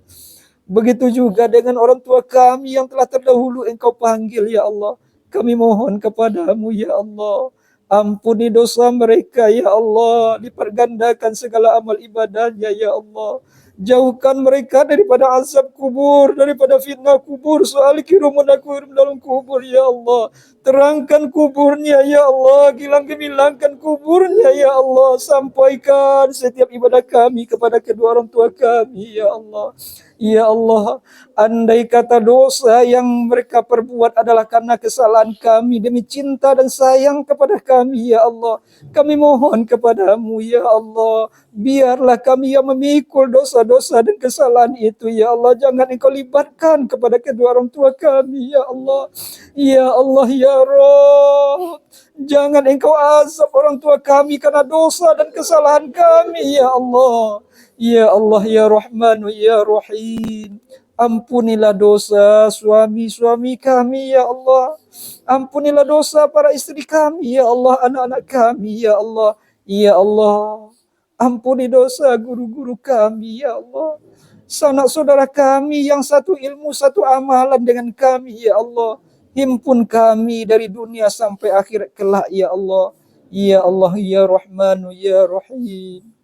Begitu juga dengan orang tua kami yang telah terdahulu Engkau panggil ya Allah. Kami mohon kepada-Mu ya Allah. Ampuni dosa mereka ya Allah. Dipergandakan segala amal ibadahnya ya Allah. Jauhkan mereka daripada azab kubur, daripada fitnah kubur, soal kirumun dalam kubur ya Allah. Terangkan kuburnya ya Allah, gilang-gilangkan kuburnya ya Allah. Sampaikan setiap ibadah kami kepada kedua orang tua kami ya Allah. Ya Allah, andai kata dosa yang mereka perbuat adalah karena kesalahan kami demi cinta dan sayang kepada kami ya Allah, kami mohon kepada-Mu ya Allah, biarlah kami yang memikul dosa-dosa dan kesalahan itu ya Allah. Jangan Engkau libatkan kepada kedua orang tua kami ya Allah. Ya Allah ya Rabb, jangan Engkau azab orang tua kami karena dosa dan kesalahan kami ya Allah. Ya Allah ya Rahman ya Rahim. Ampunilah dosa suami-suami kami ya Allah. Ampunilah dosa para istri kami ya Allah, anak-anak kami ya Allah. Ya Allah, ampuni dosa guru-guru kami ya Allah. Sanak saudara kami yang satu ilmu satu amalan dengan kami ya Allah. Himpun kami dari dunia sampai akhirat kelak ya Allah. Ya Allah ya Rahman ya Rahim.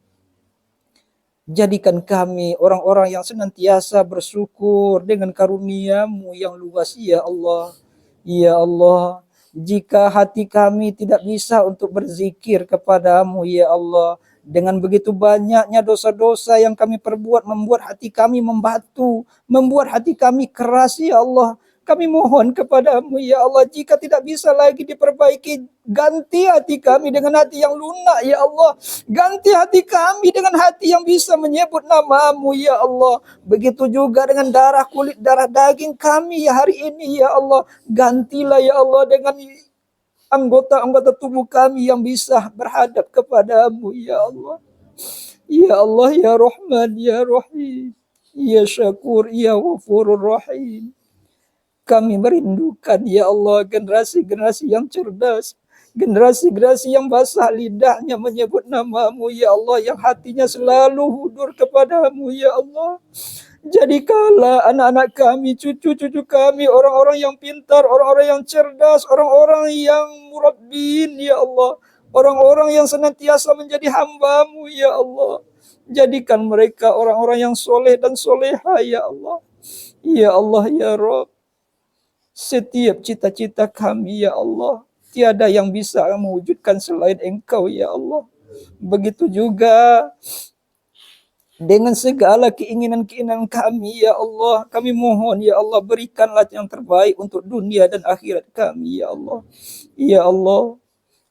Jadikan kami orang-orang yang senantiasa bersyukur dengan karunia-Mu yang luas ya Allah. Ya Allah, jika hati kami tidak bisa untuk berzikir kepada-Mu ya Allah, dengan begitu banyaknya dosa-dosa yang kami perbuat membuat hati kami membatu, membuat hati kami keras ya Allah. Kami mohon kepada-Mu ya Allah, jika tidak bisa lagi diperbaiki, ganti hati kami dengan hati yang lunak ya Allah. Ganti hati kami dengan hati yang bisa menyebut nama-Mu ya Allah. Begitu juga dengan darah kulit, darah daging kami ya hari ini ya Allah. Gantilah ya Allah dengan anggota-anggota tubuh kami yang bisa berhadap kepada-Mu ya Allah. Ya Allah ya Rahman ya Rahim. Ya Syakur ya Ghafurur Rahim. Kami merindukan ya Allah generasi-generasi yang cerdas, generasi-generasi yang basah lidahnya menyebut nama-Mu ya Allah, yang hatinya selalu hudur kepada-Mu ya Allah. Jadikanlah anak-anak kami, cucu-cucu kami orang-orang yang pintar, orang-orang yang cerdas, orang-orang yang murabbin ya Allah, orang-orang yang senantiasa menjadi hamba-Mu ya Allah. Jadikan mereka orang-orang yang soleh dan soleha ya Allah. Ya Allah ya Rabb, setiap cita-cita kami ya Allah, tiada yang bisa mewujudkan selain Engkau ya Allah. Begitu juga dengan segala keinginan-keinginan kami ya Allah, kami mohon ya Allah, berikanlah yang terbaik untuk dunia dan akhirat kami ya Allah. Ya Allah,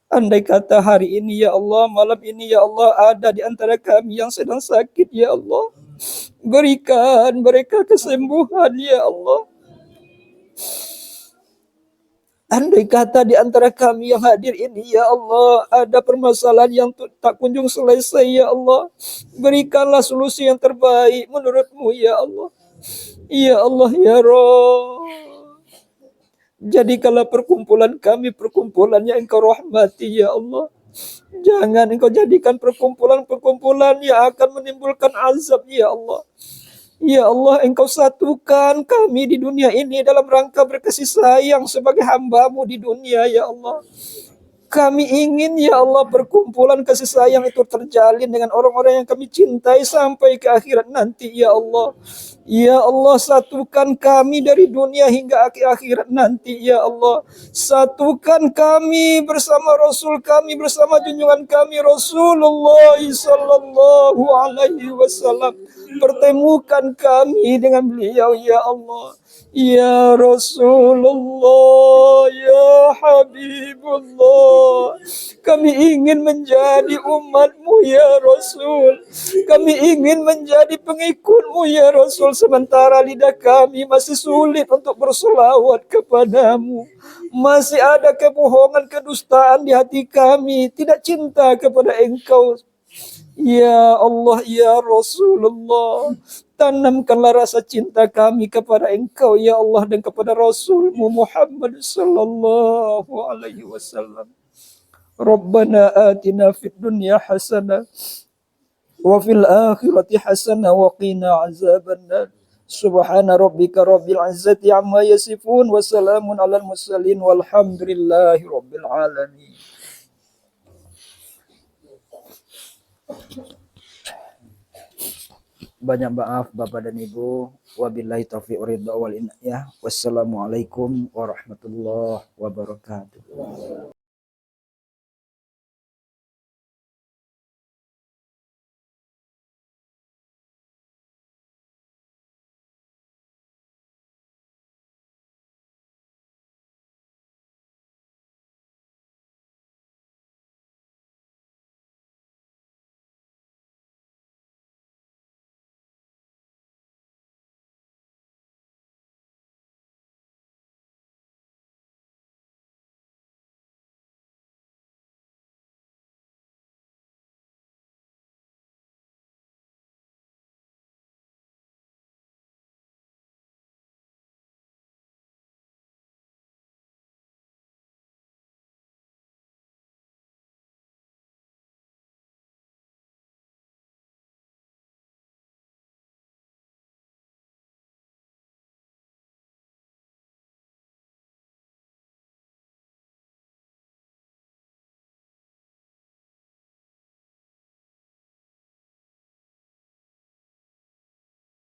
andai kata hari ini ya Allah, malam ini ya Allah, ada di antara kami yang sedang sakit ya Allah, berikan mereka kesembuhan ya Allah. Andai kata di antara kami yang hadir ini ya Allah, ada permasalahan yang tak kunjung selesai ya Allah, berikanlah solusi yang terbaik menurut-Mu ya Allah. Ya Allah ya Rabb, jadikanlah perkumpulan kami perkumpulan yang Engkau rahmati ya Allah. Jangan Engkau jadikan perkumpulan-perkumpulan yang akan menimbulkan azab ya Allah. Ya Allah, Engkau satukan kami di dunia ini dalam rangka berkasih sayang sebagai hamba-Mu di dunia ya Allah. Kami ingin ya Allah perkumpulan kasih sayang itu terjalin dengan orang-orang yang kami cintai sampai ke akhirat nanti ya Allah. Ya Allah, satukan kami dari dunia hingga akhirat nanti ya Allah. Satukan kami bersama Rasul kami, bersama junjungan kami Rasulullah sallallahu alaihi wasallam. Pertemukan kami dengan beliau ya Allah. Ya Rasulullah, ya Habibullah, kami ingin menjadi umat-Mu ya Rasul. Kami ingin menjadi pengikut-Mu ya Rasul. Sementara lidah kami masih sulit untuk berselawat kepadamu. Masih ada kebohongan, kedustaan di hati kami. Tidak cinta kepada Engkau. Ya Allah, ya Rasulullah, tanamkanlah rasa cinta kami kepada Engkau ya Allah dan kepada Rasul-Mu Muhammad sallallahu alaihi wasallam. Rabbana atina fid dunya hasanah wa fil akhirati hasanah wa qina azabannar. Subhana rabbika rabbil izzati amma yasifun wa salamun alal mursalin walhamdulillahi rabbil alamin. Banyak maaf Bapak dan Ibu. Wabillahi taufiq wal hidayah. Wassalamualaikum warahmatullahi wabarakatuh.